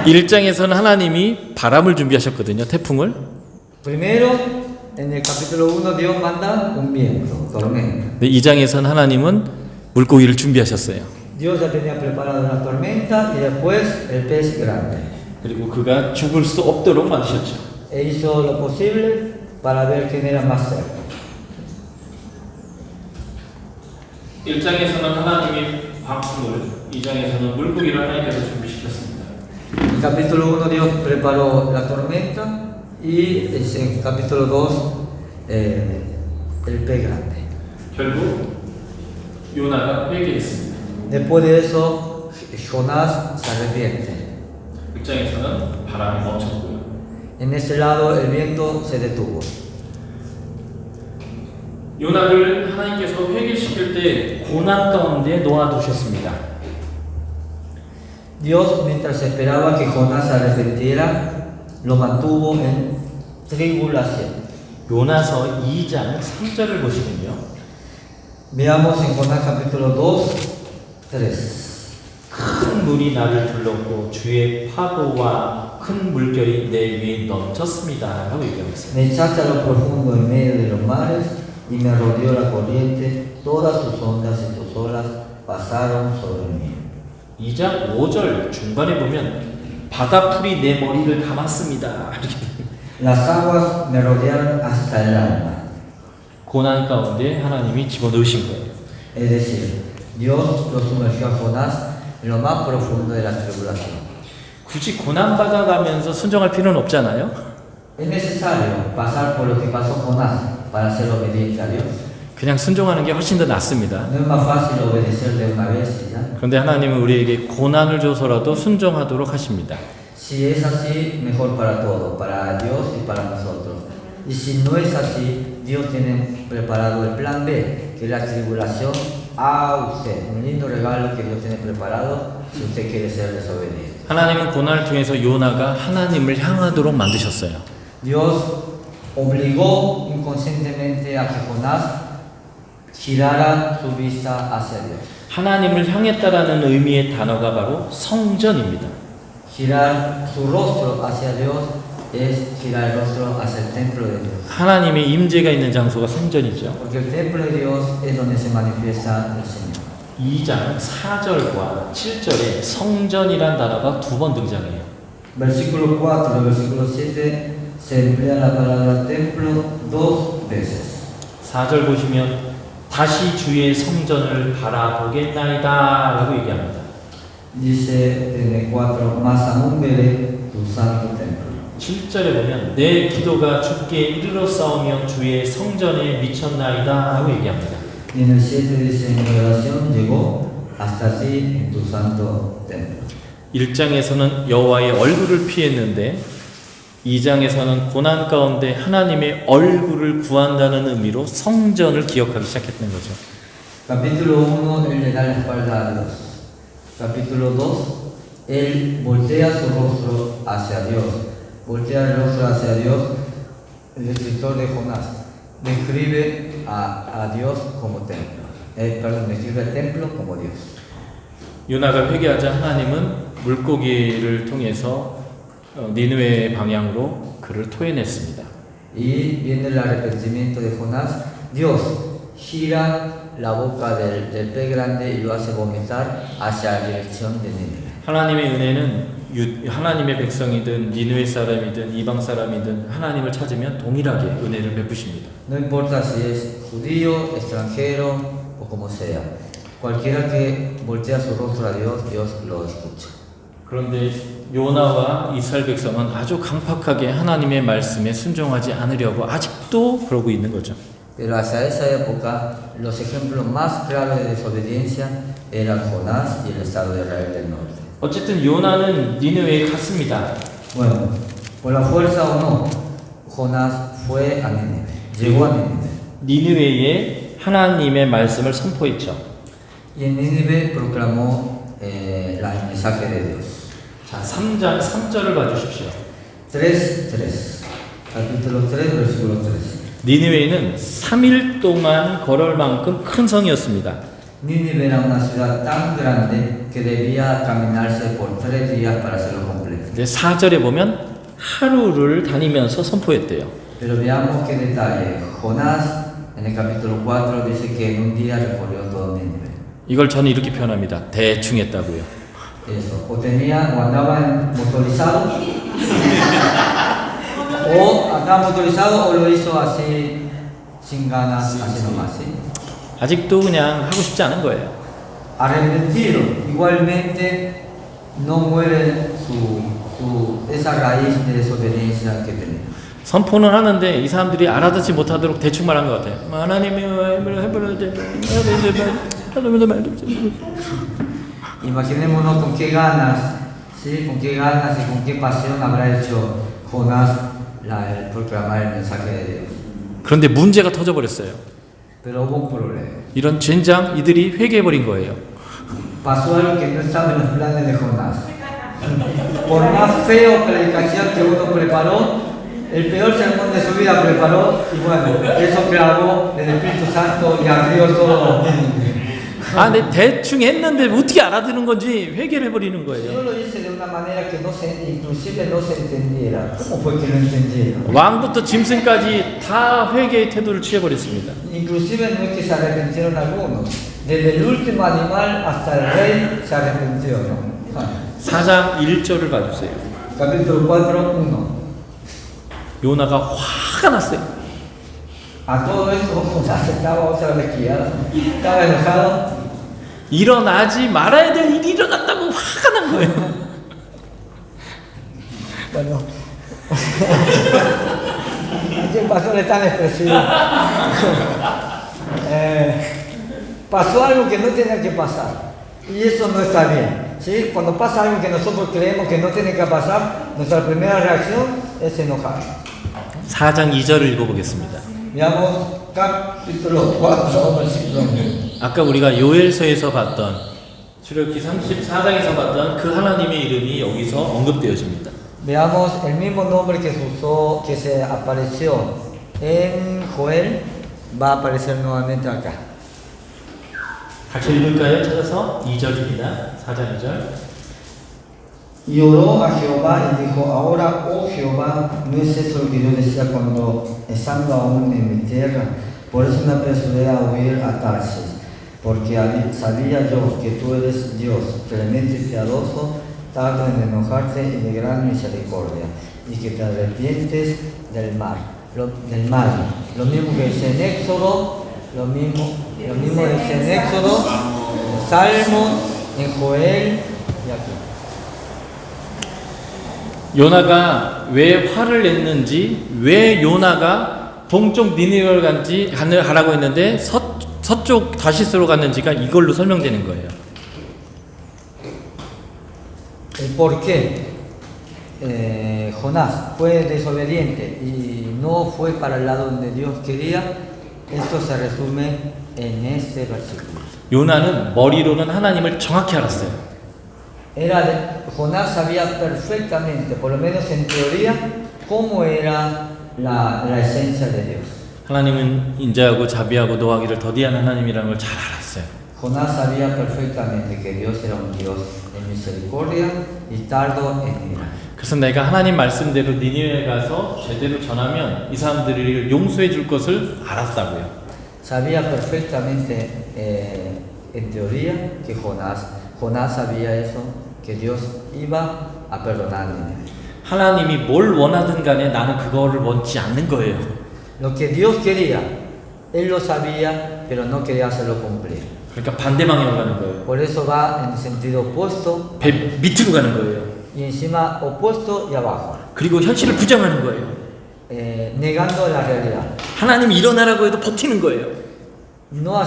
1장에서는 하나님이 바람을 준비하셨거든요. 태풍을. Primero, en el capítulo 1, Dios manda un viento, tormenta. 근데 2장에서는 하나님은 물고기를 준비하셨어요. Dios ya tenía preparado una tormenta y después el pez grande. 그리고 그가 죽을 수 없도록 만드셨죠. E hizo lo posible para ver quién era más cerca. 1장에서는 하나님이 광풍을, 2장에서는 물고기를 하나님께서 준비시켰습니다. En el capítulo 1 Dios preparó la tormenta y en el capítulo 2 el pez grande. 결국 요나가 회개했습니다. Después de eso, Jonás se arrepiente. 1장에서는 바람이 멈췄고요. En ese lado el viento se detuvo. 요나를 하나님께서 회개시킬 때 고난 가운데 놓아두셨습니다. Dios, mientras esperaba que Jonás se arrepintiera, lo mantuvo en tribulación. 요나서 2장 3절을 보시면요. Veamos en Jonás capítulo 2, 3. 큰 물이 나를 둘렀고 주의 파도와 큰 물결이 내 위에 넘쳤습니다. 라고 얘기하고 있어요. Me echaste a lo profundo en medio de los mares y me rodeó la corriente, todas tus ondas y tus olas pasaron sobre mí. 2장 5절 중반에 보면 바다풀이 내 머리를 감았습니다. 이렇게 Las aguas me rodearon hasta el alma. 고난 가운데 하나님이 집어넣으신 거예요. Es decir, Dios lo sumergió a Jonás en lo más profundo de la tribulación. 굳이 고난 받아가면서 순종할 필요는 없잖아요. ¿Es necesario pasar por lo que pasó Jonás para ser obediente a Dios? 그냥 순종하는 게 훨씬 더 낫습니다. ¿No es más fácil obedecer de una vez y ya? 그런데 하나님은 우리에게 고난을 줘서라도 순종하도록 하십니다. Si es así, mejor para todos, para Dios y para nosotros. Y si no es así, Dios tiene preparado el plan B, que es la tribulación a usted. Un lindo regalo que Dios tiene preparado si usted quiere ser desobediente. 하나님은 고난을 통해서 요나가 하나님을 향하도록 만드셨어요. Dios obligó inconscientemente a que Jonás girara su vista hacia Dios. 하나님을 향했다라는 의미의 단어가 바로 성전입니다. Girar su rostro hacia Dios es girar el rostro hacia el templo de Dios. 하나님의 임재가 있는 장소가 성전이죠. Porque el templo de Dios es donde se manifiesta el Señor. 2장 4절과 7절에 성전이란 단어가 두 번 등장해요. Versículo 4 y versículo 7 se emplea la palabra templo dos veces. 4절 보시면 다시 주의 성전을 바라보겠나이다 라고 얘기합니다. Dice en el 4, más aún veré tu santo templo. 7절에 보면 내 기도가 주께 이르러 싸우며 주의 성전에 미쳤나이다 라고 얘기합니다. Y en el 7 dice, mi oración llegó hasta ti en tu santo templo. 1장에서는 여호와의 얼굴을 피했는데 2장에서는 고난 가운데 하나님의 얼굴을 구한다는 의미로 성전을 기억하기 시작했던 거죠. Capítulo 1, él le da la espalda a Dios. Capítulo 2, él voltea su rostro hacia Dios. Voltea el rostro hacia Dios. El escritor de Jonás describe a Dios como templo. Describe el templo como Dios. 요나가 회개하자 하나님은 물고기를 통해서 니느웨 방향으로 그를 토해냈습니다. Y viene el arrepentimiento de Jonás. Dios gira la boca del pez grande y lo hace vomitar hacia la dirección de Nínive. 하나님의 은혜는 하나님의 백성이든 니느웨 사람이든 이방 사람이든 하나님을 찾으면 동일하게 은혜를 베푸십니다. No importa si es judío, extranjero o como sea. Cualquiera que voltea su rostro a Dios, Dios lo escucha. 그런데 요나와 이스라엘 백성은 아주 강팍하게 하나님의 말씀에 순종하지 않으려고 아직도 그러고 있는 거죠. Pero hacia esa época, los ejemplos más claros de desobediencia eran Jonás y el estado de Israel del norte. 어쨌든 요나는 니느웨에 갔습니다. Bueno, por la fuerza o no, Jonás fue a Nínive, llegó a Nínive. 니느웨에 하나님의 말씀을 선포했죠. Y en Nínive proclamó el mensaje de Dios. 자, 3장 3절을 봐주십시오. 3:3. Capítulo 3, versículo 3. 니느웨는 3일 동안 걸을 만큼 큰 성이었습니다. Nínive era una ciudad tan grande que debía caminarse por 3 días para hacerlo completo. 근데 4절에 보면 하루를 다니면서 선포했대요. Pero veamos qué detalle. Jonás en el capítulo 4 dice que en un día recorrió todo Nínive. 이걸 저는 이렇게 표현합니다. 대충 했다고요. Eso. O andaba motorizado, o andaba motorizado, o lo hizo así sin ganas, así nomás, ¿sí? 아직도 그냥 하고 싶지 않은 거예요. Arrepentido, igualmente no muere esa raíz de desobediencia que tenía. 선포는 하는데 이 사람들이 알아듣지 못하도록 대충 말한 것 같아요. 하나님이 Imaginémonos con qué ganas, ¿sí? Con qué ganas y con qué pasión habrá hecho Jonás el proclamar el mensaje de Dios. 그런데 문제가 터져버렸어요. Pero hubo un problema. 이런 젠장 이들이 회개해버린 거예요. Pasó algo que no estaba en los planes de Jonás. Por más feo predicación que uno preparó, el peor sermón de su vida preparó y bueno, eso clavó el Espíritu Santo y ardió todo. 아, 내 대충 했는데 어떻게 알아듣는 건지 회개를 해버리는 Yo 거예요. lo hice de una manera que no se, inclusive no se entendiera. ¿Cómo fue que no entendieron? 왕부터 짐승까지 다 회개의 태도를 취해버렸습니다. Inclusive no es que se arrepintieron algunos. Desde el último animal hasta el rey se arrepintió, ¿no? 4장 1절을 봐주세요. Capítulo 4, 1. 요나가 화가 났어요. A todo esto Jonás estaba otra vez quillado, estaba enojado. 일어나지 말아야 될 일이 일어났다고 화가 난 거예요. Bueno, ¿qué pasó? Le tan expresivo. Pasó algo que no tenía que pasar y eso no está bien. ¿Sí? Cuando pasa algo que nosotros creemos que no tiene que pasar, nuestra primera reacción es enojar. 4장 2절을 읽어보겠습니다. Veamos capítulo 4, versículo 1. 아까 우리가 요엘서에서 봤던 출애굽기 34장에서 봤던 그 하나님의 이름이 여기서 언급되어집니다. Veamos el mismo nombre que se usó, que se apareció en Joel, va a aparecer nuevamente acá. 같이 읽을까요? 찾아서 2절입니다. 4장 2절. Y oró a Jehová y dijo, ahora, oh Jehová, no es eso lo que yo decía cuando estando aún en mi tierra. Por eso me apresuré a huir a Tarsis, porque sabía yo que tú eres Dios, clemente y piadoso, tardo en enojarte y de gran misericordia, y que te arrepientes del mal. Lo mismo que dice en Éxodo, lo mismo dice en Éxodo, en Salmos, en Joel y aquí. 요나가 왜 화를 냈는지, 왜 요나가 동쪽 니느웨를 가라고 했는데 서쪽 다시스로 갔는지가 이걸로 설명되는 거예요. El por qué Jonás fue desobediente y no fue para el lado donde Dios quería, esto se resume en este versículo. 요나는 머리로는 하나님을 정확히 알았어요. Jonás sabía perfectamente, por lo menos en teoría, cómo era la esencia de Dios. 하나님은 인자하고 자비하고 노하기를 더디한 하나님이라는 걸 잘 알았어요. Jonás sabía perfectamente que Dios era un Dios de misericordia y tardo en ira. 그래서 내가 하나님 말씀대로 니느웨에 가서 제대로 전하면 이 사람들을 용서해 줄 것을 알았다고요. Sabía perfectamente, en teoría, que Jonás sabía eso, que Dios iba a perdonar a Nínive. 하나님이 뭘 원하든 간에 나는 그거를 원치 않는 거예요. Lo que Dios quería, Él lo sabía, pero no quería hacerlo cumplir. 그러니까 반대 방향으로 가는 거예요. Por eso va en sentido opuesto 배 밑으로 가는 거예요. y encima opuesto y abajo, 그리고 현실을 부정하는 거예요. negando la realidad, 하나님이 일어나라고 해도 버티는 거예요. no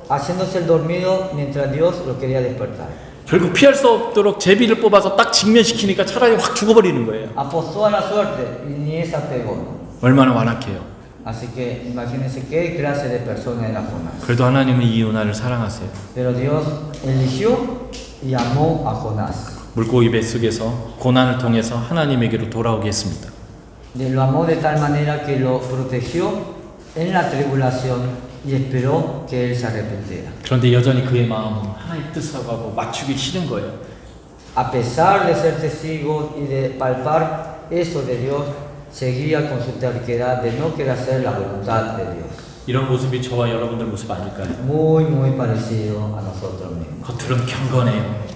haciéndose el dormido mientras Dios lo quería despertar. 결국 피할 수 없도록 제비를 뽑아서 딱 직면시키니까 차라리 확 죽어버리는 거예요. Apostó a la suerte y ni esa pegó. 얼마나 완악해요. Así que imagínense qué clase de persona era Jonás. 그래도 하나님은 이 요나를 사랑하세요. Pero Dios eligió y amó a Jonás. 물고기 뱃속에서 고난을 통해서 하나님에게로 돌아오게 했습니다. Lo amó de tal manera que lo protegió en la tribulación y esperó que él se arrepintiera. 그런데 여전히 그의 마음은 하나님 뜻하고 맞추기 싫은 거예요. A pesar de ser testigo y de palpar eso de Dios, seguía con su terquedad de no querer hacer la voluntad de Dios. 이런 모습이 저와 여러분들 모습 아닐까요? Muy parecido a nosotros mismos. 겉으로는 경건해요.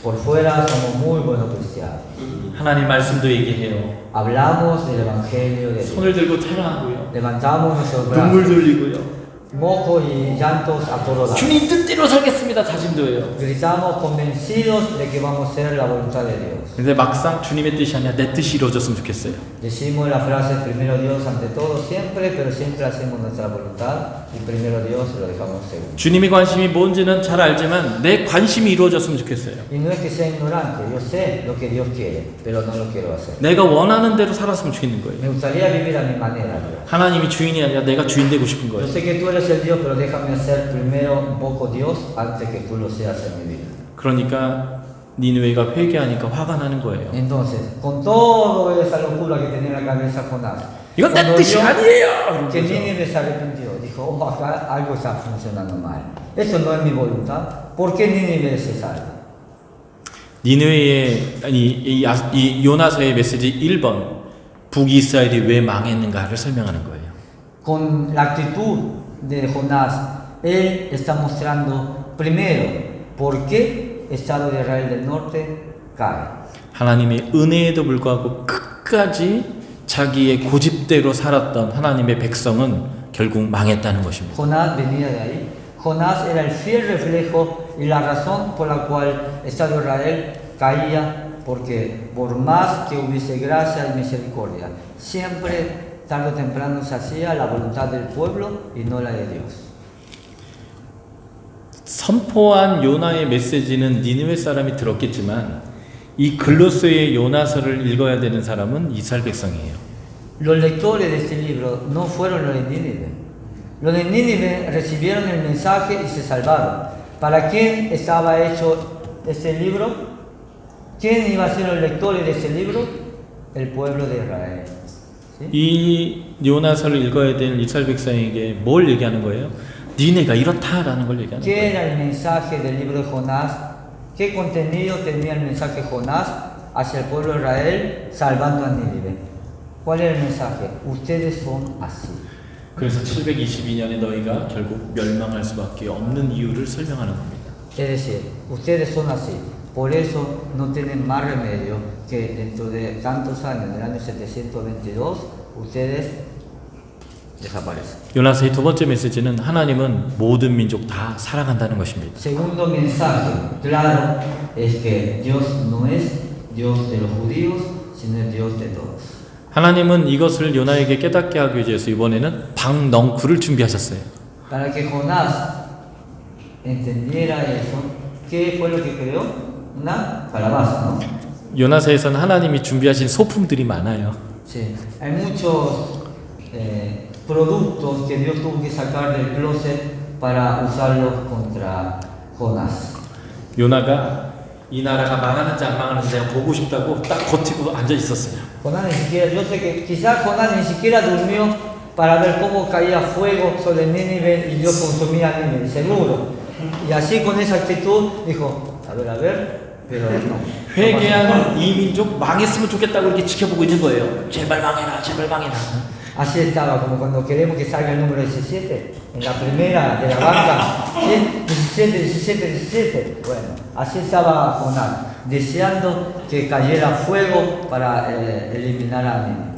Por fuera somos muy buenos cristianos. 하나님 말씀도 얘기해요. Hablamos del Evangelio de Dios. 손을 들고 찬양하고요. Levantamos nuestros 눈물 brazos, 돌리고요. moco y llantos a todo lado. 주님 뜻대로 살겠습니다. 다짐도예요. Gritamos convencidos de que vamos a hacer la voluntad de Dios. 근데 막상 주님의 뜻이 아니라 내 뜻이 이루어졌으면 좋겠어요. Decimos la frase primero Dios ante todo siempre, pero siempre hacemos nuestra voluntad y primero Dios lo dejamos segundo. 주님의 관심이 뭔지는 잘 알지만 내 관심이 이루어졌으면 좋겠어요. Y no es que sea ignorante, yo sé lo que Dios quiere, pero no lo quiero hacer. 내가 원하는 대로 살았으면 좋겠는 거예요. Me gustaría vivir a mi manera, Dios. 하나님이 주인이 아니라 내가 주인 되고 싶은 Yo 거예요. sé que tú eres el Dios, pero déjame ser primero un poco Dios antes que tú lo seas en mi vida. 그러니까 니느웨가 회개하니까 화가 나는 거예요. Entonces, con toda esa locura que tenía en la cabeza Jonás, 이건 내 cuando 뜻이 vio 아니에요. que Nínive se arrepintió, dijo, dijo, oh, acá algo está funcionando mal. Eso no es mi voluntad. ¿Por qué Nínive se salva? 니느웨의 이 요나서의 메시지 1번 북이스라엘이 왜 망했는가를 설명하는 거예요. Con la actitud de Jonás, él está mostrando primero por qué el Estado de Israel del Norte cae. 하나님의 은혜에도 불구하고 끝까지 자기의 고집대로 살았던 하나님의 백성은 결국 망했다는 것입니다. Jonás venía de ahí. Jonás era el fiel reflejo y la razón por la cual el Estado de Israel caía, porque por más que hubiese gracia y misericordia, siempre, tarde o temprano, se hacía la voluntad del pueblo y no la de Dios. 선포한 요나의 메시지는 니느웨 사람이 들었겠지만 이 글로스의 요나서를 읽어야 되는 사람은 이스라엘 백성이에요. Los lectores de este libro no fueron los de Nínive. Los de Nínive recibieron el mensaje y se salvaron. ¿Para quién estaba hecho este libro? ¿Quién iba a ser los lectores de este libro? El pueblo de Israel. ¿Sí? 이 요나서를 읽어야 되는 이스라엘 백성에게 뭘 얘기하는 거예요? 니네가 이렇다라는 걸 얘기하는 ¿Qué 거예요. era el mensaje del libro de Jonás? ¿Qué contenido tenía el mensaje de Jonás hacia el pueblo de Israel salvando a Nínive? ¿Cuál era el mensaje? Ustedes son así. 그래서 722년에 너희가 결국 멸망할 수밖에 없는 이유를 설명하는 겁니다. Es decir, ustedes son así. Por eso no tienen más remedio que dentro de tantos años, en el año 722, ustedes desaparecen. 요나서의 두 번째 메시지는 하나님은 모든 민족 다 사랑한다는 것입니다. Segundo mensaje claro es que Dios no es Dios de los judíos, sino es Dios de todos. 하나님은 이것을 요나에게 깨닫게 하기 위해서 이번에는 박넝쿨을 준비하셨어요. Para que Jonás entendiera eso, ¿qué fue lo que creó? Una calabaza, ¿no? 요나서에서는 하나님이 준비하신 소품들이 많아요. Sí, hay muchos productos que Dios tuvo que sacar del closet para usarlos contra Jonás. 요나가 이 나라가 망하는지 안 망하는지 보고 싶다고 딱 버티고 앉아 있었어요. Jonás ni siquiera, yo sé que quizás Jonás ni siquiera durmió para ver cómo caía fuego sobre Nínive y Dios consumía a Nínive, seguro. Y así con esa actitud dijo, a ver, pero no. 회개하는 이 민족 망했으면 좋겠다고 이렇게 지켜보고 있는 거예요. 제발 망해라, 제발 망해라. Así estaba, como cuando queremos que salga el número 17, en la primera de la banca, ¿sí? 17, 17, 17. Bueno, así estaba Jonás, deseando que cayera fuego para eliminar a Nínive.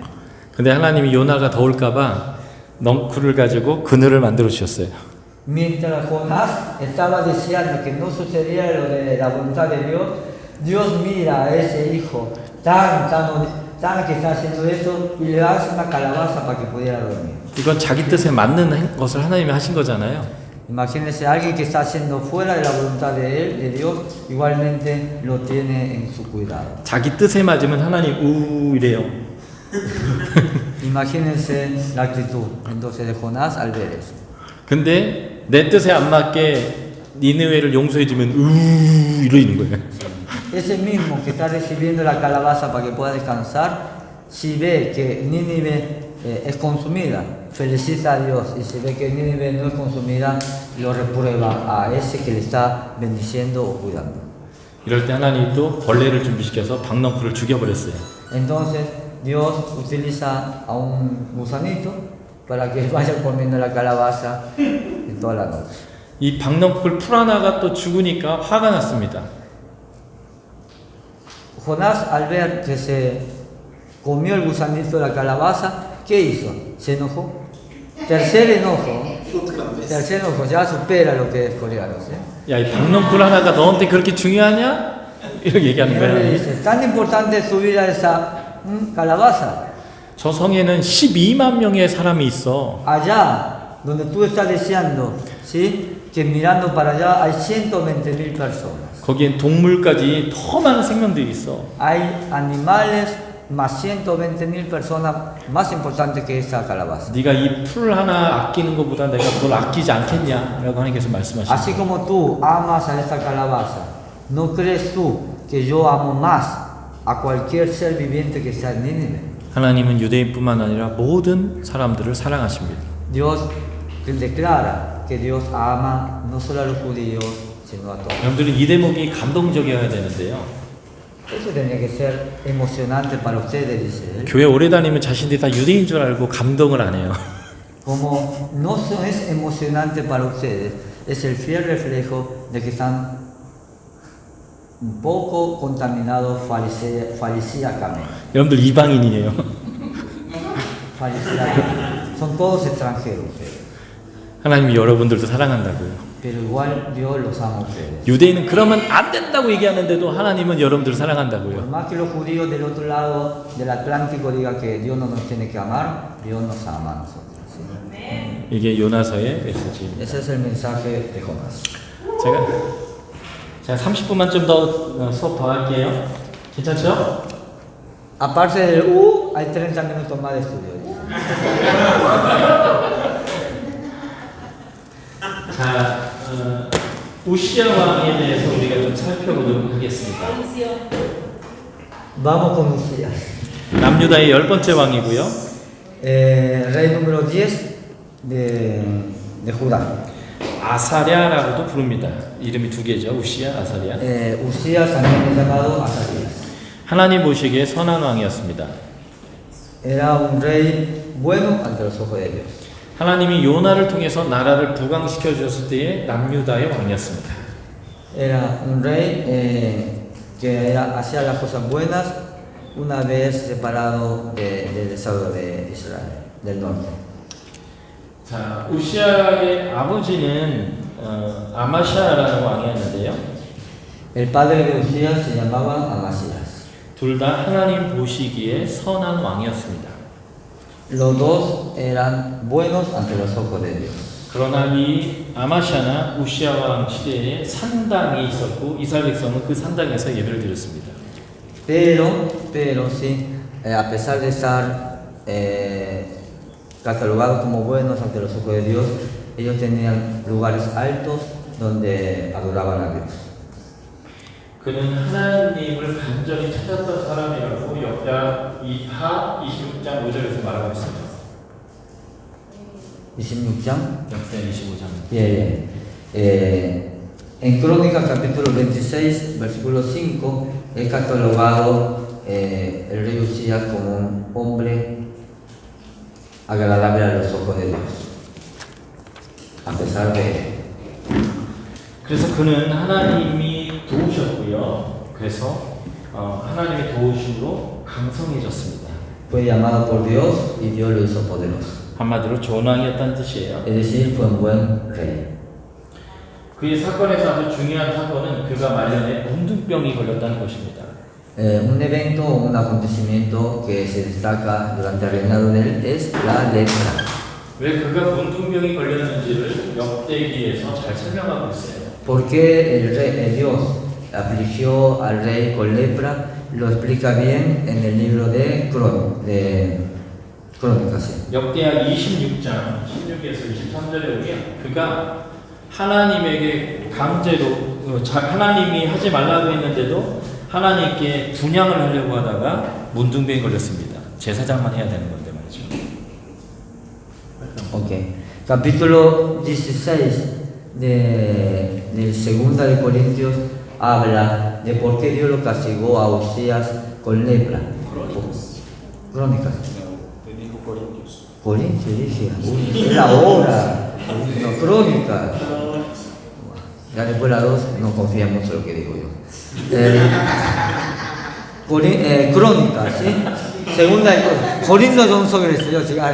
근데 하나님이 요나가 더울까봐 넝쿨을 가지고 그늘을 만들어 주셨어요. Mientras Jonás estaba deseando que no sucediera lo de la voluntad de Dios, Dios mira a ese hijo tan que está haciendo eso y le hace una calabaza para que pudiera dormir. 이건 자기 뜻에 맞는 것을 하나님이 하신 거잖아요. Imagínense, alguien que está haciendo fuera de la voluntad de él, de Dios, igualmente lo tiene en su cuidado. 자기 뜻에 맞으면 하나님 우 이래요. Imagínense la actitud entonces de Jonás al ver eso. 근데 내 뜻에 안 맞게 니느웨를 용서해 주면 우 이러는 거예요. Ese mismo que está recibiendo la calabaza para que pueda descansar, si ve que Nínive es consumida, felicita a Dios, y si ve que Nínive no es consumida, lo reprueba a ese que le está bendiciendo o cuidando. 이럴 때 하나님이 또 벌레를 준비시켜서 박넝쿨을 죽여버렸어요. Entonces Dios utiliza a un gusanito para que vaya comiendo la calabaza en toda la noche. 이 박넝쿨 풀 하나가 또 죽으니까 화가 났습니다. Jonás, al ver que se comió el gusanito de la calabaza, ¿qué hizo? Se enojó. Tercer enojo, ya supera lo que es coreano. ¿Sí? 야, 이 박넝쿨 하나가 너한테 그렇게 중요하냐? 이렇게 얘기하는 Y él le 거야. dice, tan importante es tu vida esa calabaza. 저 성에는 12만 명의 사람이 있어. Allá, donde tú estás deseando, ¿sí? Que mirando para allá hay 120,000 personas. 거기엔 동물까지 더 많은 생명들이 있어. Hay animales más 120,000 personas más importantes que esa calabaza. 네가 이 풀 하나 아끼는 것보다 내가 그걸 아끼지 않겠냐라고 하나님께서 말씀하시는 Así 거예요. como tú amas a esta calabaza, ¿no crees tú que yo amo más a cualquier ser viviente que está en Nínive? 하나님은 유대인뿐만 아니라 모든 사람들을 사랑하십니다. Dios que declara que Dios ama no solo a los judíos, sino a todos. 여러분들은 이 대목이 감동적이어야 되는데요. Eso tendría que ser emocionante para ustedes, dice él. 교회 오래 다니면 자신들이 다 유대인 줄 알고 감동을 안 해요. Como no es emocionante para ustedes, es el fiel reflejo de que están un poco contaminados farisíacamente. 여러분들 이방인이에요. Farisíacamente. Son todos extranjeros, 하나님이 여러분들도 사랑한다고요. pero igual Dios los ama a ustedes. 유대인은 그러면 안 된다고 얘기하는데도 하나님은 여러분들을 Por 사랑한다고요. más que los judíos del otro lado del Atlántico digan que Dios no nos tiene que amar, Dios nos ama a nosotros. ¿sí? 이게 요나서의 메시지입니다. Ese es el mensaje de Jonás. 제가 30분만 좀 더 수업 더 할게요. 괜찮죠? Aparte del hay 30 minutos más de estudio. 자, 우시아 왕에 대해서 우리가 좀 살펴보도록 하겠습니다. Vamos con Usías. 남유다의 10번째 왕이고요. Rey número 10 de Judá. 아사랴라고도 부릅니다. 이름이 두 개죠. 우시아, 아사랴. Usías también es llamado Azarías. 하나님 보시기에 선한 왕이었습니다. Era un rey bueno ante los ojos de Dios. 하나님이 요나를 통해서 나라를 부강시켜 주셨을 때의 남유다의 왕이었습니다. Era un rey que hacía las cosas buenas una vez separado del estado de Israel, del norte. 자, 우시아의 아버지는 아마샤라는 왕이었는데요. El padre de Usías se llamaba Amasías. 둘 다 하나님 보시기에 선한 왕이었습니다. Los dos eran buenos ante los ojos de Dios. 그러나 이 아마샤나 우시아 왕 시대에 산당이 있었고 이스라엘 백성은 그 산당에서 예배를 드렸습니다. Pero sí, a pesar de estar catalogados como buenos ante los ojos de Dios, ellos tenían lugares altos donde adoraban a Dios. 그는 하나님을 간절히 찾았던 사람이라고 역대 26장 5절에서 말하고 있습니다. 26장? 역대 25장. Bien. En Crónicas capítulo 26, versículo 5, es catalogado el rey Usías como un hombre agradable a los ojos de Dios, a pesar de... 그래서 그는 하나님이 도우셨고요. 그래서 하나님의 도우심으로 강성해졌습니다. Fue llamado por Dios y Dios lo hizo poderoso. 한마디로 좋은 왕이었다는 뜻이에요. Es decir, fue un buen rey. 그의 사건에서 아주 중요한 사건은 그가 말년에 문둥병이 걸렸다는 것입니다. Un evento o un acontecimiento que se destaca durante el reinado de él es la lepra. 왜 그가 문둥병이 걸렸는지를 역대기에서 잘 설명하고 있어요. ¿Por qué Dios afligió al rey con lepra? Lo explica bien en el libro de Crónicas. 역대하 26장 16에서 23절에 보면 그가 하나님에게 강제로 하나님이 하지 말라고 했는데도 하나님께 분양을 하려고 하다가 문둥병이 걸렸습니다. 제사장만 해야 되는 건데 말이죠. Ok. Capítulo 16 de Segunda de Corintios habla de por qué Dios lo castigó a Usías con lepra. Crónicas. Corintios, dije. Uy, era hora. No, Crónicas. Ya después la 2 no confía mucho en lo que digo yo. Crónicas, ¿sí? Segunda de Corinto 전서를 했어요. 제가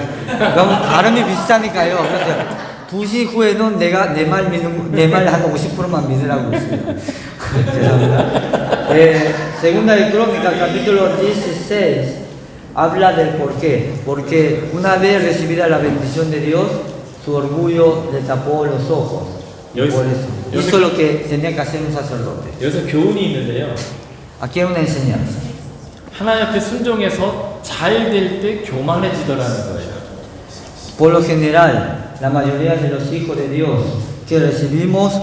너무 발음이 비슷하니까요. 그래서 2시 후에는 내가 내 말 한 50%만 믿으라고 했습니다. 죄송합니다. Segunda de Crónicas, capítulo 16, habla del por qué. Porque una vez recibida la bendición de Dios, su orgullo le tapó los ojos. Por eso. Hizo lo que tenía que hacer un sacerdote. 여기서 교훈이 있는데요. Aquí hay una enseñanza. 하나님 앞에 순종해서 잘 될 때 교만해지더라는 거예요. Por lo general, la mayoría de los hijos de Dios que recibimos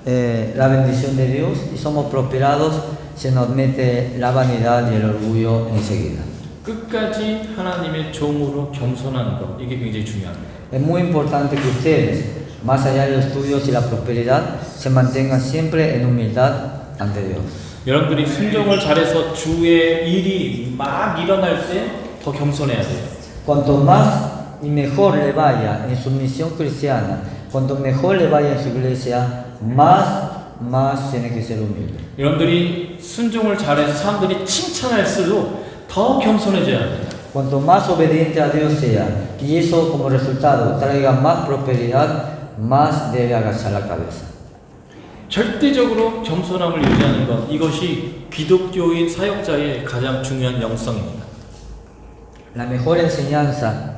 la bendición de Dios y somos prosperados, se nos mete la vanidad y el orgullo enseguida. 끝까지 하나님의 종으로 겸손한 것, 이게 굉장히 중요합니다. Es muy importante que ustedes, más allá de los estudios y la prosperidad, se mantengan siempre en humildad ante Dios. 여러분들이 순종을 잘해서 주의 일이 막 일어날 때 더 겸손해야 돼요. Cuanto más y mejor le vaya en su misión cristiana, cuanto mejor le vaya en su iglesia, más tiene que ser humilde. 여러분들이 순종을 잘해서 사람들이 칭찬할수록 더 겸손해져야 합니다. Cuanto más obediente a Dios sea y eso como resultado traiga más prosperidad, más debe agachar la cabeza. 절대적으로 겸손함을 유지하는 것, 이것이 기독교인 사역자의 가장 중요한 영성입니다. La mejor enseñanza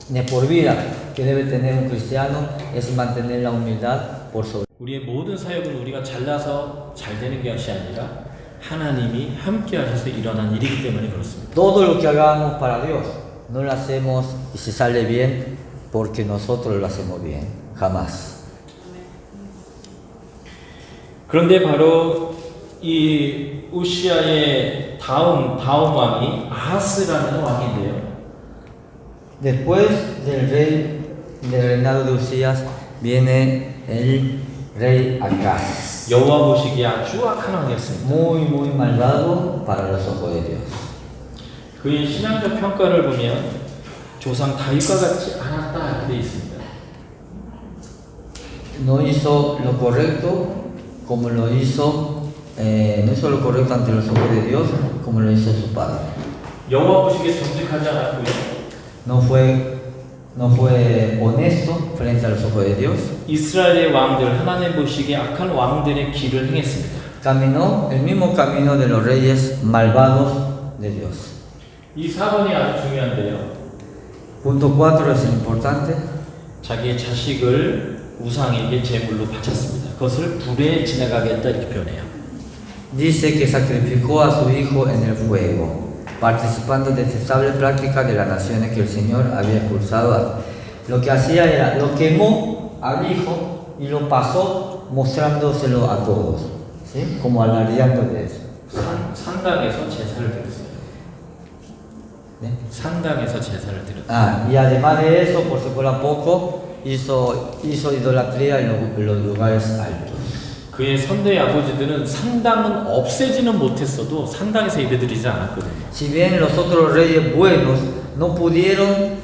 de por vida que debe tener un cristiano es mantener la humildad por sobre. 우리의 모든 사역은 우리가 잘나서 잘 되는 것이 아니라 하나님이 함께 하셔서 일어난 일이기 때문에 그렇습니다. Todo lo que hagamos para Dios, no lo hacemos y si sale bien porque nosotros lo hacemos bien, jamás. 그런데 바로 이 우시아의 다음 왕이 아하스라는 왕인데요. Después del reinado de Usías viene el rey Acaz, 여호와 보시기에 아주 악한 왕이었습니다. muy malvado para los ojos de Dios. 그의 신앙적 평가를 보면 조상 다윗과 같지 않았다 이렇게 되어 있습니다. No hizo lo correcto como lo hizo, no hizo lo correcto ante los ojos de Dios como lo hizo su padre. 여호와 보시기에 정직하지 않았고요. No fue honesto frente a los ojos de Dios. 이스라엘의 왕들, 하나님 보시기에 악한 왕들의 길을 행했습니다. Caminó el mismo camino de los reyes malvados de Dios. 이 4번이 아주 중요한데요. Punto 4 es importante. 자기의 자식을 우상에게 제물로 바쳤습니다. 그것을 불에 지나가겠다 이렇게 표현해요. Dice que sacrificó a su hijo en el fuego, participando de detestable práctica de las naciones que el Señor había expulsado. Lo que hacía era, lo quemó al hijo y lo pasó mostrándoselo a todos, ¿sí? Como alardeando de eso. 산당에서 제사를 드렸어요. ¿Sí? 산당에서 제사를 드렸어요. Y además de eso, por si fuera poco, hizo idolatría en los lugares altos. 그의 선대의 아버지들은 산당은 없애지는 못했어도 산당에서 예배드리지 않았거든요. Si bien los otros reyes buenos no pudieron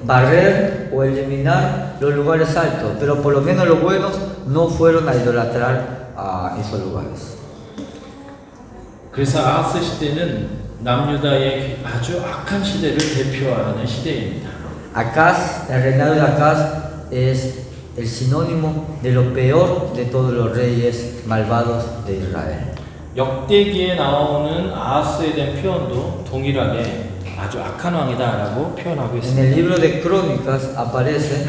barrer o eliminar los lugares altos, pero por lo menos los buenos no fueron a idolatrar a esos lugares. 그래서 아하스 시대는 남유다의 아주 악한 시대를 대표하는 시대입니다. Acaz, el reinado de Acaz es el sinónimo de lo peor de todos los reyes malvados de Israel. 역대기에 나오는 아하스에 대한 표현도 동일하게 아주 악한 왕이다라고 표현하고 En el 있습니다. libro de Crónicas aparece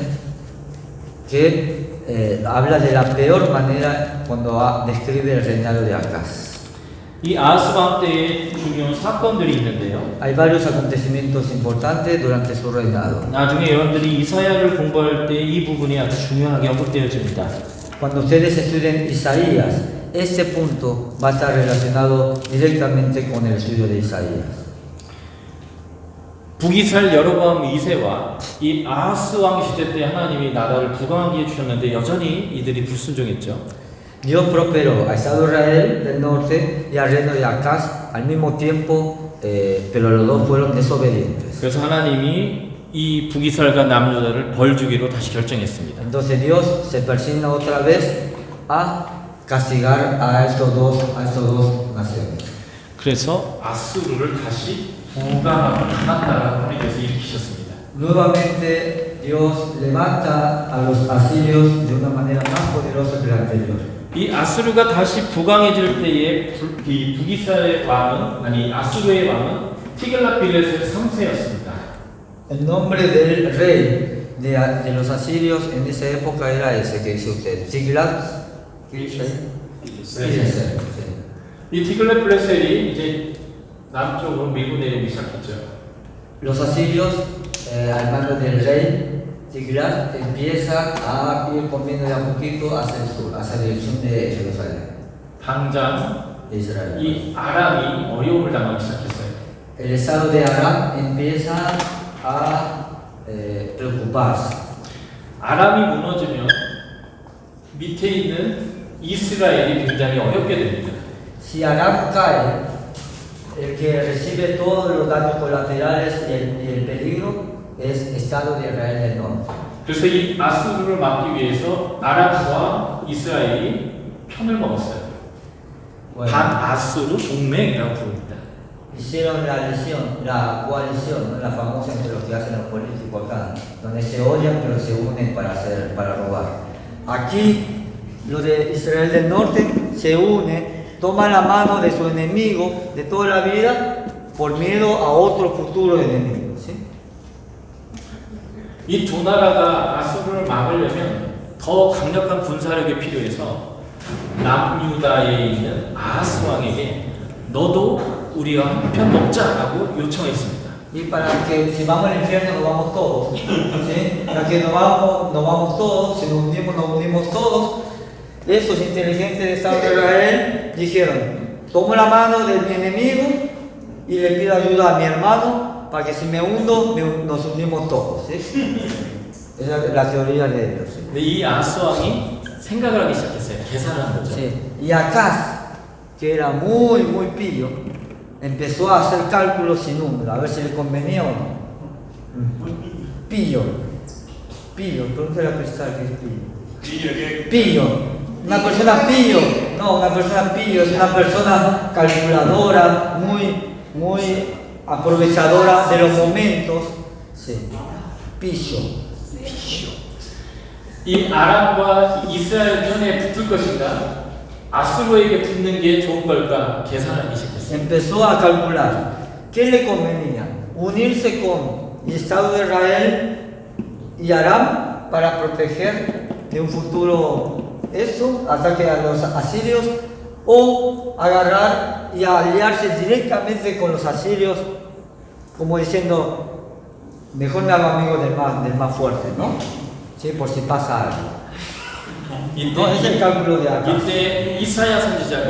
que habla de la peor manera cuando describe el reinado de Acaz. 이 아하스 왕 때의 중요한 사건들이 있는데요. Hay varios acontecimientos importantes durante su reinado. 나중에 여러분들이 이사야를 공부할 때 이 부분이 아주 중요하게 언급되어집니다. Cuando ustedes estudien Isaías, este punto va a estar relacionado directamente con el estudio de Isaías. 북이스라엘 여로보암 2세와 이 아하스 왕 시대 때 하나님이 나라를 부강하게 해주셨는데 여전히 이들이 불순종했죠. Dios prosperó a Estado de Israel del norte y al reino de Acaz al mismo tiempo, pero los dos fueron desobedientes. 그래서 하나님이 이 북이스라엘과 남유다를 벌 주기로 다시 결정했습니다. Entonces Dios se persigna otra vez a castigar a estos dos naciones. 그래서 아수르를 다시 부강하고 강한 하나님께서 일으키셨습니다. Nuevamente Dios levanta a los asirios de una manera más poderosa que la anterior. 이 아수르가 다시 부강해질 때에 이 북이스라엘의 왕은 아수르의 왕은 티글랏필레셀 3세였습니다. El nombre del rey de los asirios en esa época era ese que dice usted, Tiglat-Pileser. 이 티글랏필레셀이 이제 남쪽으로 밀고 내리기 시작했죠. Los asirios, al mando del rey Tiglat, empieza a ir comiendo de a poquito hacia el sur, hacia la dirección de Jerusalén, 당장 de Israel. 이 아람이 어려움을 당하기 시작했어요. el estado de Aram empieza a preocuparse. 아람이 무너지면 밑에 있는 이스라엘이 굉장히 어렵게 됩니다. Si Aram cae, el que recibe todos los daños colaterales y el peligro es Estado de Israel del Norte. 그래서 이 아수르를 막기 위해서 아람과 이스라엘이 편을 먹었어요. Bueno, 반아수르 동맹이라고 부릅니다. hicieron la coalición, ¿no? La famosa entre los que hacen los políticos acá, donde se odian pero se unen para robar. Aquí, los de Israel del Norte se unen, toman la mano de su enemigo de toda la vida por miedo a otro futuro enemigo. ¿Sí? 이 두 나라가 아수르를 막으려면 더 강력한 군사력이 필요해서 남유다에 있는 아하스 왕에게 너도 우리와 한편 먹자라고 요청했습니다. Y para que si vamos al infierno nos vamos todos, ¿sí? Para que nos vamos todos, si nos unimos todos. Esos inteligentes de Estado de Israel dijeron, tomo la mano de mi enemigo y le pido ayuda a mi hermano para que si me hundo nos unimos todos. ¿Sí? Esa es la teoría de ellos. ¿Sí? 근데 이 아하스 왕이 생각을 하기 시작했어요. 계산을 한 거죠. Sí. Y Acaz, que era muy pillo, empezó a hacer cálculos sin número, a ver si le convenía o no. Pillo, pregúntale a Cristal que es pillo. Pillo, una persona pillo, es una persona calculadora, muy aprovechadora de los momentos. Sí. Pillo. 이 아람과 이스라엘 편에 붙을 것인가 아수르에게 붙는 게 좋은 걸까 계산하기 시작했어요. Empezó a calcular qué le convenía, unirse con el Estado de Israel y Aram para proteger de un futuro ataque a los asirios, o agarrar y aliarse directamente con los asirios, como diciendo, mejor me hago amigo del más fuerte, ¿no? Sí, por si pasa algo. No, es el cálculo de acá. 이때 이사야 선지자가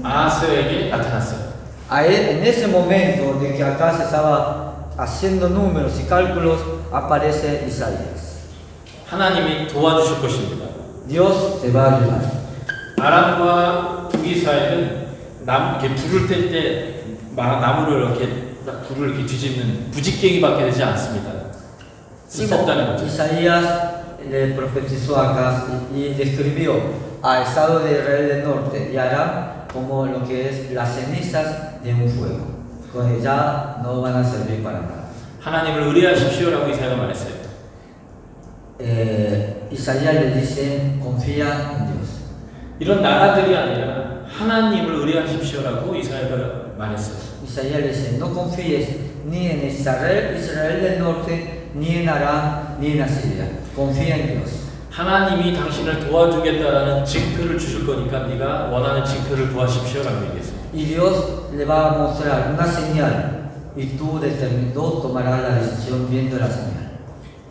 아하스에게 나타났어요. En ese momento de que acá se estaba haciendo números y cálculos, aparece Isaías. 하나님이 도와주실 것입니다. Dios te va a ayudar. 아람과 북이스라엘은 이렇게 불을 뗄 때 나무를 이렇게 불을 이렇게 뒤집는 부직갱이밖에 되지 않습니다. 쓸데없다는 거죠. Isaías le profetizó acá y describió al Estado de Israel del Norte y Aram como lo que es las cenizas de un fuego, que ya no van a servir para nada. 하나님을 의뢰하십시오라고 이사야가 말했어요. Isaías le dice, confía en Dios. 이런 나라들이 아니라 하나님을 의뢰하십시오라고 이사야가 말했어요. Isaías le dice, no confíes ni en Israel del Norte, ni en Aram, ni en Asiria. Confía en Dios. 하나님이 당신을 도와주겠다라는 징표를 주실 거니까 네가 원하는 징표를 구하십시오라고 얘기했어요. Y Dios le va a mostrar una señal y tú tomarás la decisión viendo la señal.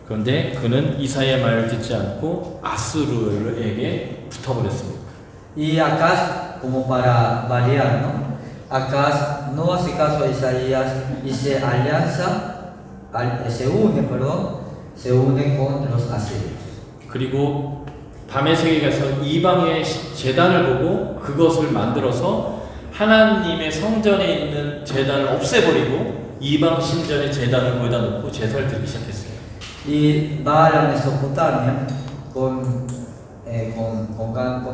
그런데 그는 이사야의 말을 듣지 않고 아수르에게 붙어버렸습니다. Y Acaz, como para variar, ¿no? Acaz no hace caso a Isaías y se une con los asirios. 그리고 밤의 세계에 가서 이방의 제단을 보고 그것을 만들어서 하나님의 성전에 있는 제단을 없애버리고 이방 신전의 제단을 거기다 놓고 제사를 드리기 시작했어요. Y va a la Mesopotamia con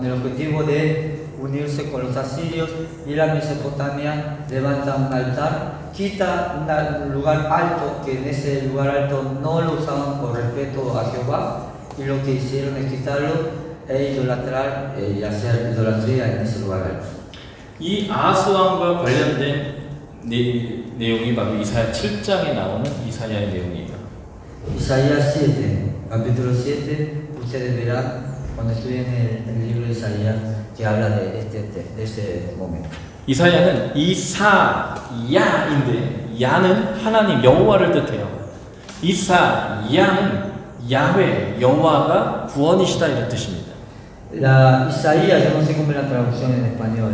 el objetivo de unirse con los asirios, y la Mesopotamia levanta un altar, quita un lugar alto, que en ese lugar alto no lo usaban por respeto a Jehová, y lo que hicieron es quitarlo e idolatrar y hacer idolatría en ese lugar alto. 이 아하스 왕과 관련된 내용이 바로 이사야 7장에 나오는 이사야의 내용이에요. Isaías 7, capítulo 7, ustedes verán cuando estudien el libro de Isaías que habla de este momento. 이사야는 이사야인데 야는 하나님 여호와를 뜻해요. 이사야는 야훼 여호와가 구원이시다 이런 뜻입니다. Isaías, yo no sé cómo es la traducción en español,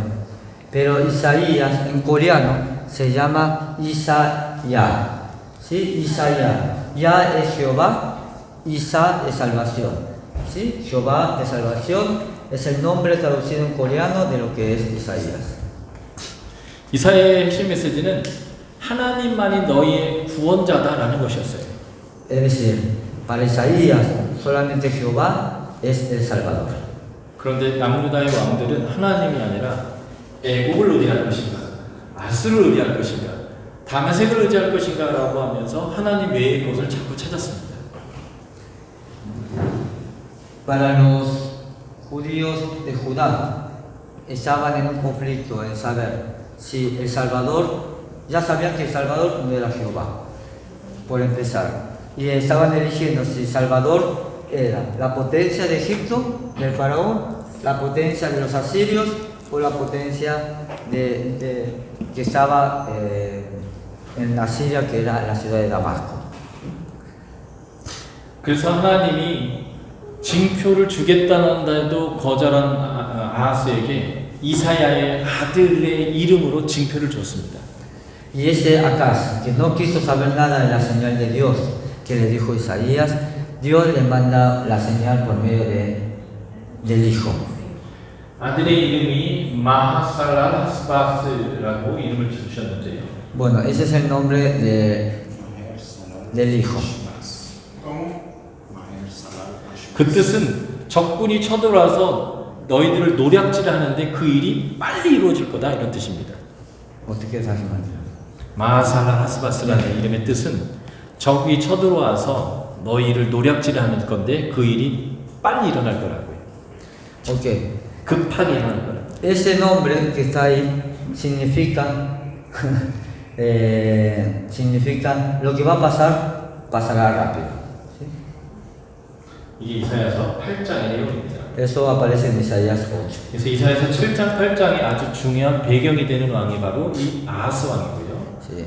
pero Isaías en coreano se llama Isa-Ya. ¿Sí? Isa-Ya. Ya es Jehová, Isa es salvación. ¿Sí? Jehová es salvación es el nombre traducido en coreano de lo que es Isaías. 이사야의 핵심 메시지는 하나님만이 너희의 구원자다라는 것이었어요. Es decir, para Isaías solamente Jehová es el Salvador. 그런데 남유다의 왕들은 하나님이 아니라 애국을 의지할 것인가, 아수를 의지할 것인가, 다메섹을 의지할 것인가라고 하면서 하나님 외의 것을 자꾸 찾았습니다. Para los judíos de Judá estaban en un conflicto en saber si el Salvador, ya sabían que el Salvador no era Jehová, por empezar, y estaban eligiendo si Salvador era la potencia de Egipto, del faraón, la potencia de los asirios o la potencia que estaba en Asiria, que era la ciudad de Damasco. 그래서 하나님이 징표를 주겠다는데도 거절한 아하스에게 이사야의 아들의 이름으로 징표를 줬습니다. Y ese Acaz, que no quiso saber nada de la señal de Dios que le dijo Isaías, Dios le manda la señal por medio del Hijo. 아들의 이름이 마하살랄하스바스라고 이름을 주셨는데요. Bueno, ese es el nombre del Hijo. ¿Cómo? 그 뜻은 적군이 쳐들어와서 너희들을 노략질하는데 그 일이 빨리 이루어질 거다 이런 뜻입니다. 어떻게 다시 말해요? 마하살랄하스바스라는 이름의 뜻은 적이 쳐들어와서 너희를 노략질하는 건데 그 일이 빨리 일어날 거라고요. Ok. 급하게 일어날 거라고. Ese nombre que está ahí significa, significa lo que va a pasar, pasará rápido. ¿Sí? 이게 이사야서 8장의 내용입니다. Eso aparece en Isaías 8. 그래서 이사야서 7장 8장에 아주 중요한 배경이 되는 왕이 바로 이 아하스 왕이고요. Sí,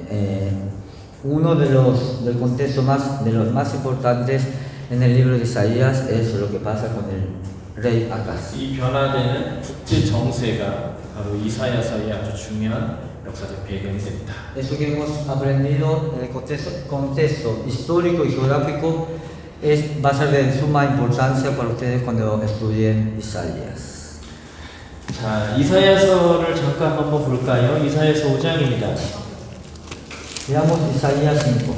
uno de del contexto de los más importantes en el libro de Isaías es lo que pasa con el rey Acaz. 이 변화되는 국제 정세가 바로 이사야서의 아주 중요한 역사적 배경이 됩니다. Eso que hemos aprendido en el contexto histórico y geográfico va a ser de suma importancia para ustedes cuando estudien Isaías. 자, 이사야서를 잠깐 한번 볼까요? 이사야서 5장입니다. Veamos Isaías 5.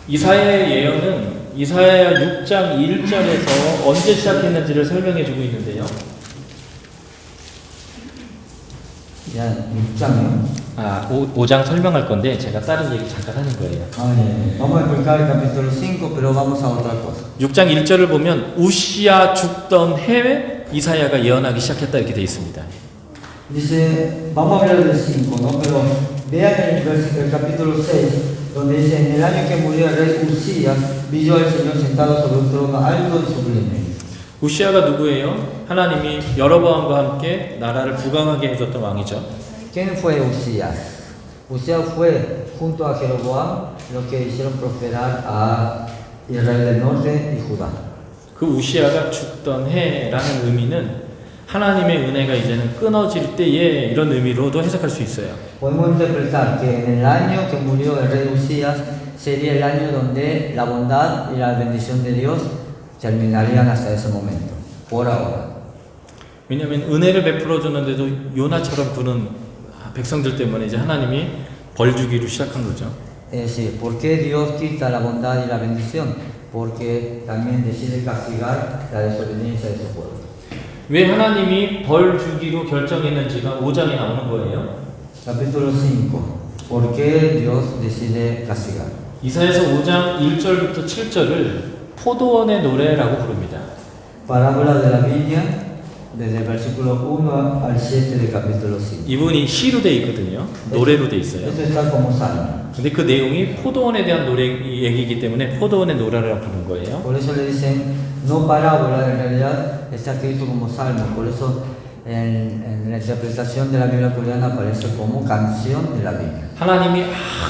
이사야의 예언은 이사야 6장 1절에서 언제 시작했는지를 설명해 주고 있는데요. Ya, 6장이요. 5장 설명할 건데 제가 다른 얘기 잠깐 하는 거예요. Vamos a explicar el capítulo 5, pero vamos a otra cosa. 6장 1절을 보면 우시야 죽던 해에 이사야가 예언하기 시작했다 이렇게 되어 있습니다. Dice, vamos a hablar del 5, ¿no? Pero vean el capítulo 6, donde dice, en el año que murió el rey Usías, vi yo al Señor sentado sobre un trono alto y sublime. 우시야가 누구예요? 하나님이 여로보암과 함께 나라를 부강하게 해줬던 왕이죠. ¿Quién fue Usías? Usías fue junto a Jeroboam los que hicieron prosperar a Israel del norte y Judá. 그 우시야가 죽던 해라는 의미는 하나님의 은혜가 이제는 끊어질 때에 이런 의미로도 해석할 수 있어요. Podemos interpretar que en el año que murió el rey Usías sería el año donde la bondad y la bendición de Dios terminarían hasta ese momento, por ahora. 왜냐하면 은혜를 베풀어 줬는데도 요나처럼 구는 백성들 때문에 이제 하나님이 벌 주기로 시작한 거죠. Es decir, ¿por qué Dios quita la bondad y la bendición? Porque también decide castigar la desobediencia de su pueblo. 왜 하나님이 벌 주기로 결정했는지가 5장에 나오는 거예요. Capítulo 5. ¿Por qué Dios decide castigar? 이사야서 5장 1절부터 7절을 포도원의 노래라고 부릅니다. Parábola de la viña, desde el versículo 1 al 7 del capítulo 5. 이분이 시로 돼 있거든요. 노래로 돼 있어요. Esto está como salmo. 근데 그 내용이 포도원에 대한 노래 얘기이기 때문에 포도원의 노래라고 부르는 거예요. Por eso le dicen, no parábola, en realidad está escrito como salmo. Por eso en la interpretación de la Biblia coreana aparece como canción de la viña. 하나님이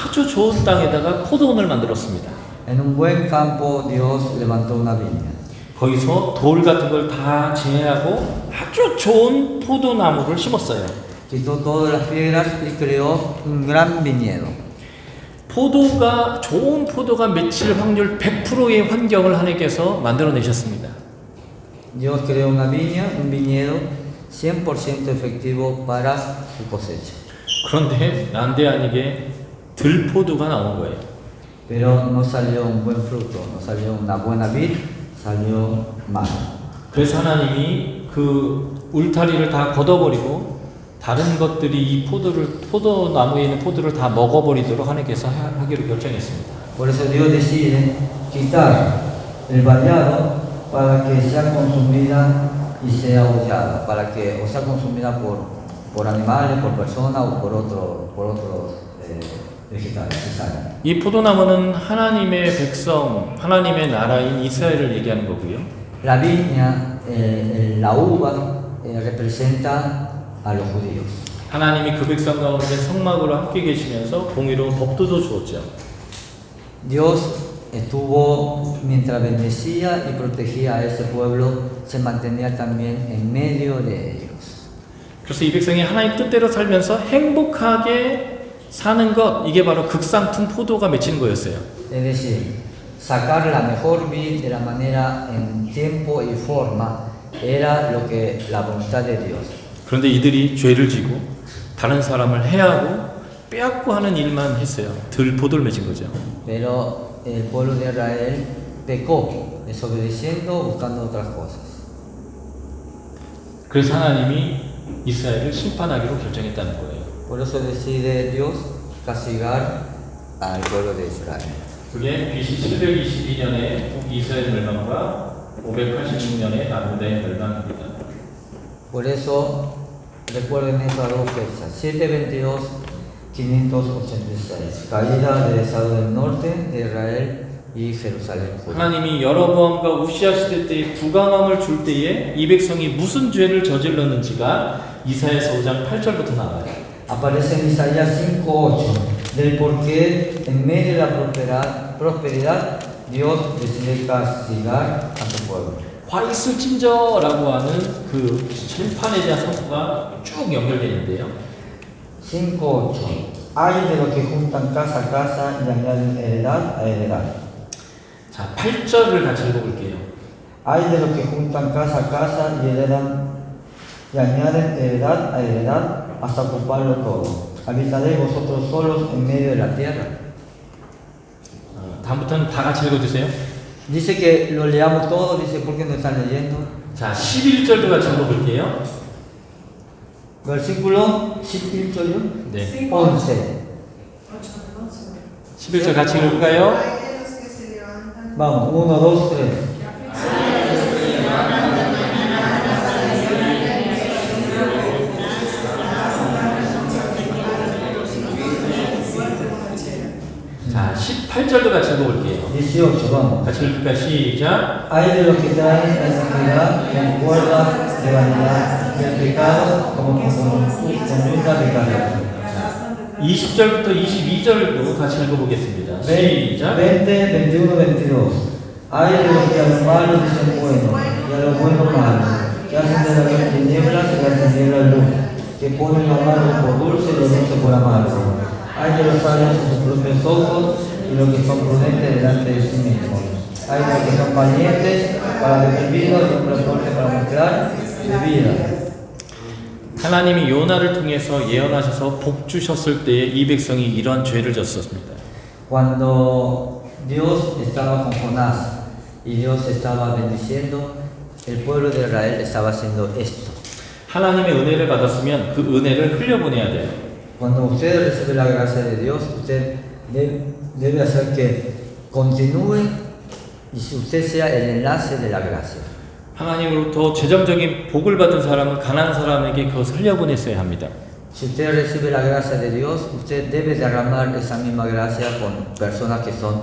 아주 좋은 땅에다가 포도원을 만들었습니다. En un buen campo Dios levantó una viña. 거기서 돌 같은 걸 다 제하고 아주 좋은 포도나무를 심었어요. Quitó todas las piedras y creó un gran viñedo. 좋은 포도가 맺힐 확률 100%의 환경을 하나님께서 만들어내셨습니다. Dios creó una viña, un viñedo 100% efectivo para su cosecha. 그런데 난데 아니게 들포도가 나온 거예요. Pero no salió un buen fruto, no salió una buena vid, salió mal. 그래서 하나님이 그 울타리를 다 걷어버리고 다른 것들이 이 포도나무에 있는 포도를 다 먹어버리도록 하나님께서 하기로 결정했습니다. Por eso Dios decide quitar el vallado para que sea consumida y sea hollada, para que o sea consumida por animales, por personas o por otros vegetales. 이 포도나무는 하나님의 백성, 하나님의 나라인 이스라엘을 얘기하는 거고요. La viña, la uva, representa a los judíos. 하나님이 그 백성 가운데 성막으로 함께 계시면서 공의로운 법도도 주었죠. Dios estuvo, mientras bendecía y protegía a ese pueblo, se mantenía también en medio de ellos. 그래서 이 백성이 하나님 뜻대로 살면서 행복하게 사는 것, 이게 바로 극상품 포도가 맺히는 거였어요. Es decir, sacar la mejor vid de la manera en tiempo y forma era lo que la voluntad de Dios. 그런데 이들이 죄를 지고 다른 사람을 해하고 빼앗고 하는 일만 했어요. 들포도를 맺은 거죠. Pero el pueblo de Israel pecó, desobedeciendo, buscando otras cosas. 그래서 하나님이 이스라엘을 심판하기로 결정했다는 거예요. Por eso decide Dios castigar al pueblo de Israel. 그게 BC 722년에 이스라엘 멸망과 586년에 남유다의 멸망입니다. Por eso recuerden esas dos fechas, 722, 586, caída del estado del norte de Israel y Jerusalén. 하나님이 여로보암과 우시아 시대 때의 부강함을 줄 때에 이 백성이 무슨 죄를 저질렀는지가 이사야서 5장 8절부터 나와요. Aparece en Isaías 5:8 del por qué en medio de la prosperidad Dios decide castigar a su pueblo. 화 있을 찐저라고 하는 그 심판에 대한 선포가 쭉 연결되는데요. 5:8 Hay de los que juntan casa a casa y añaden heredad a heredad. 자, 8절을 같이 읽어볼게요. Hay de los que juntan casa a casa y heredan y añaden heredad a heredad hasta ocuparlo todo. Habitaréis vosotros solos en medio de la tierra. 다음부터는 다 같이 읽어주세요. Dice que lo leamos todo, dice, ¿por qué no están leyendo? 자, 11절도 같이 읽어볼게요. Versículo 11. 네. 11절 같이 읽을까요? Hay de los que se levantan Vamos, 1, 2, 3. 자, 18절도 같이 읽어볼게요. 18, vamos. 같이 읽을까? 시작. Hay de los que traen iniquidad con cuerdas de vanidad y el pecado como conducta pecadora. 20절부터 22절도 같이 읽어보겠습니다. 시작. 20, 21, 22. Hay de los que a lo malo dicen bueno y a lo bueno malo, que hacen de la luz tinieblas y de la tinieblas luz, que ponen lo amargo por dulce y lo dulce por amargo. Hay de los sabios en sus propios ojos y los que son prudentes delante de sí mismos. Hay de los que son valientes para beber vino y hombres fuertes para mezclar bebida. 하나님이 요나를 통해서 예언하셔서 복 주셨을 때에 이 백성이 이러한 죄를 졌었습니다. Cuando Dios estaba con Jonás y Dios estaba bendiciendo, el pueblo de Israel estaba haciendo esto. 하나님의 은혜를 받았으면 그 은혜를 흘려보내야 돼요. Cuando usted recibe la gracia de Dios, usted debe hacer que continúe y si usted sea el enlace de la gracia. 하나님으로부터 재정적인 복을 받은 사람은 가난한 사람에게 그것을 흘려보냈어야 합니다. Si usted recibe la gracia de Dios, usted debe derramar esa misma gracia con personas que son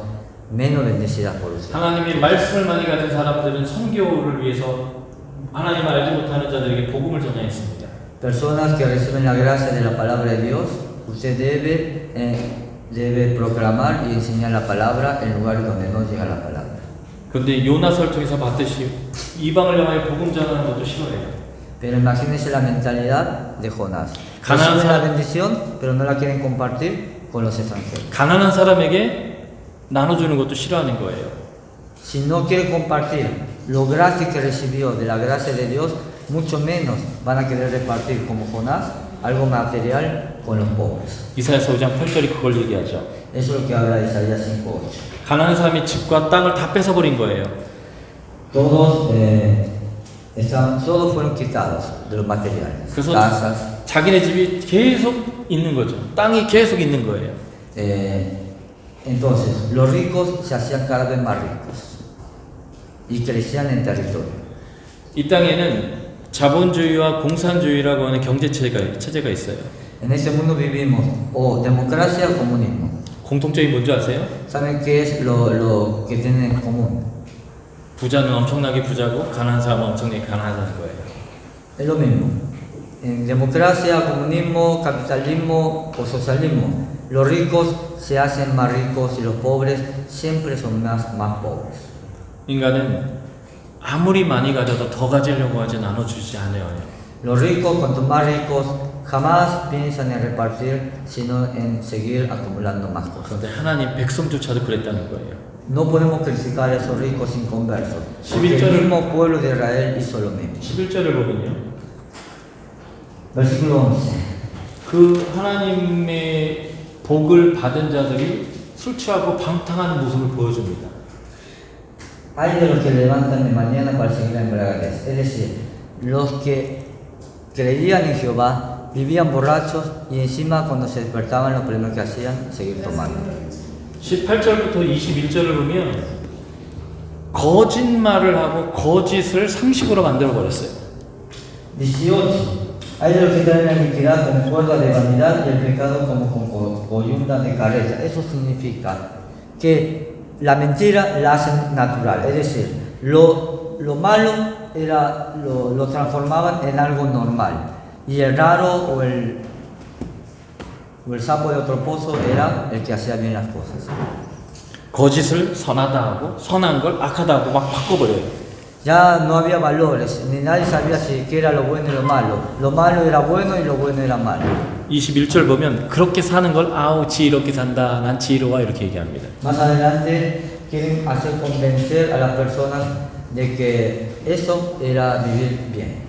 menos bendecidas por usted. 하나님의 말씀을 많이 가진 사람들은 선교를 위해서 하나님 알지 못하는 자들에게 복음을 전하였습니다. Personas que reciben la gracia de la palabra de Dios, usted debe proclamar y enseñar la palabra en lugares donde no llega la palabra. 근데 요나서를 통해서 봤듯이 이방을 향하여 복음 전하는 것도 싫어해요. Pero imagínense la mentalidad de Jonás. Ganan- Reciben la bendición, pero no la quieren compartir con los extranjeros. 가난한 사람에게 나눠주는 것도 싫어하는 거예요. Si no quiere compartir lo gratis que recibió de la gracia de Dios, mucho menos van a querer repartir como Jonás algo material con los pobres. 이사야서 5장 8절이 그걸 얘기하죠. Eso es lo que habla Isaías 5:8. 가난한 사람이 집과 땅을 다 뺏어버린 거예요. Todos, todos fueron quitados de los materiales, 그래서 casas. 자기네 집이 계속 있는 거죠. 땅이 계속 있는 거예요. Entonces, los ricos se hacían cada vez más ricos y crecían en territorio. 이 땅에는 자본주의와 공산주의라고 하는 경제 체제가 있어요. En este mundo vivimos o democracia o comunismo. 공통점이 뭔지 아세요? ¿Saben qué es lo que tienen en común? 부자는 엄청나게 부자고 가난한 사람은 엄청나게 가난하다는 거예요. Es lo mismo. En democracia, comunismo, capitalismo o socialismo, los ricos se hacen más ricos y los pobres siempre son más pobres. 인간은 아무리 많이 가져도 더 가지려고 하지 나눠주지 않아요. Los ricos, cuanto más ricos, jamás piensan en repartir, sino en seguir acumulando más cosas. 그런데 하나님 백성조차도 그랬다는 거예요. No podemos criticar a esos ricos inconversos, porque el mismo pueblo de Israel hizo lo mismo. 11절을 보면요. Versículo 11. 그 하나님의 복을 받은 자들이 술 취하고 방탕한 모습을 보여줍니다. Hay de los que levantan de mañana para seguir la embriaguez, es decir, los que creían en Jehová, vivían borrachos y encima cuando se despertaban lo primero que hacían, seguir tomando. 18절부터 21절을 보면 거짓말을 하고 거짓을 상식으로 만들어 버렸어요. 18. Hay de los que traen la iniquidad con cuerda de vanidad y el pecado como con coyunda de carreta. Eso significa que la mentira la hacen natural, es decir, lo malo era, lo transformaban en algo normal y el raro o el sapo de otro pozo era el que hacía bien las cosas. 거짓을 선하다 하고 선한 걸 악하다 하고 막 바꿔버려요. Ya no había valores, ni nadie sabía si qué era lo bueno y lo malo. Lo malo era bueno y lo bueno era malo. 21절 보면 그렇게 사는 걸 아우 지 이렇게 산다 난 지혜로워 이렇게 얘기합니다. Más adelante quieren hacer convencer a las personas de que eso era vivir bien.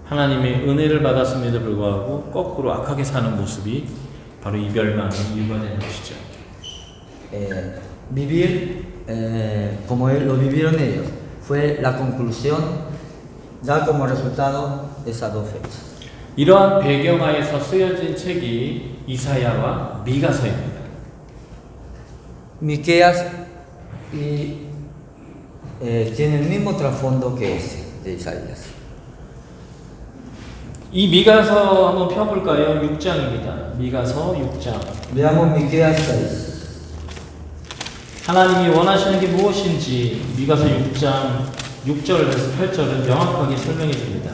하나님의 은혜를 받았음에도 불구하고 거꾸로 악하게 사는 모습이 바로 이별망의 이유가 되는 것이죠. Vivir como lo vivieron ellos fue la conclusión, da como resultado esas dos fechas. 이러한 배경하에서 쓰여진 책이 이사야와 미가서입니다. Miqueas tiene el mismo trasfondo que ese de Isaías. 이 미가서 한번 펴볼까요? 6장입니다. 미가서 6장. Veamos Miqueas 6. 하나님이 원하시는 게 무엇인지 미가서 6장 6절에서 8절은 명확하게 설명해 줍니다.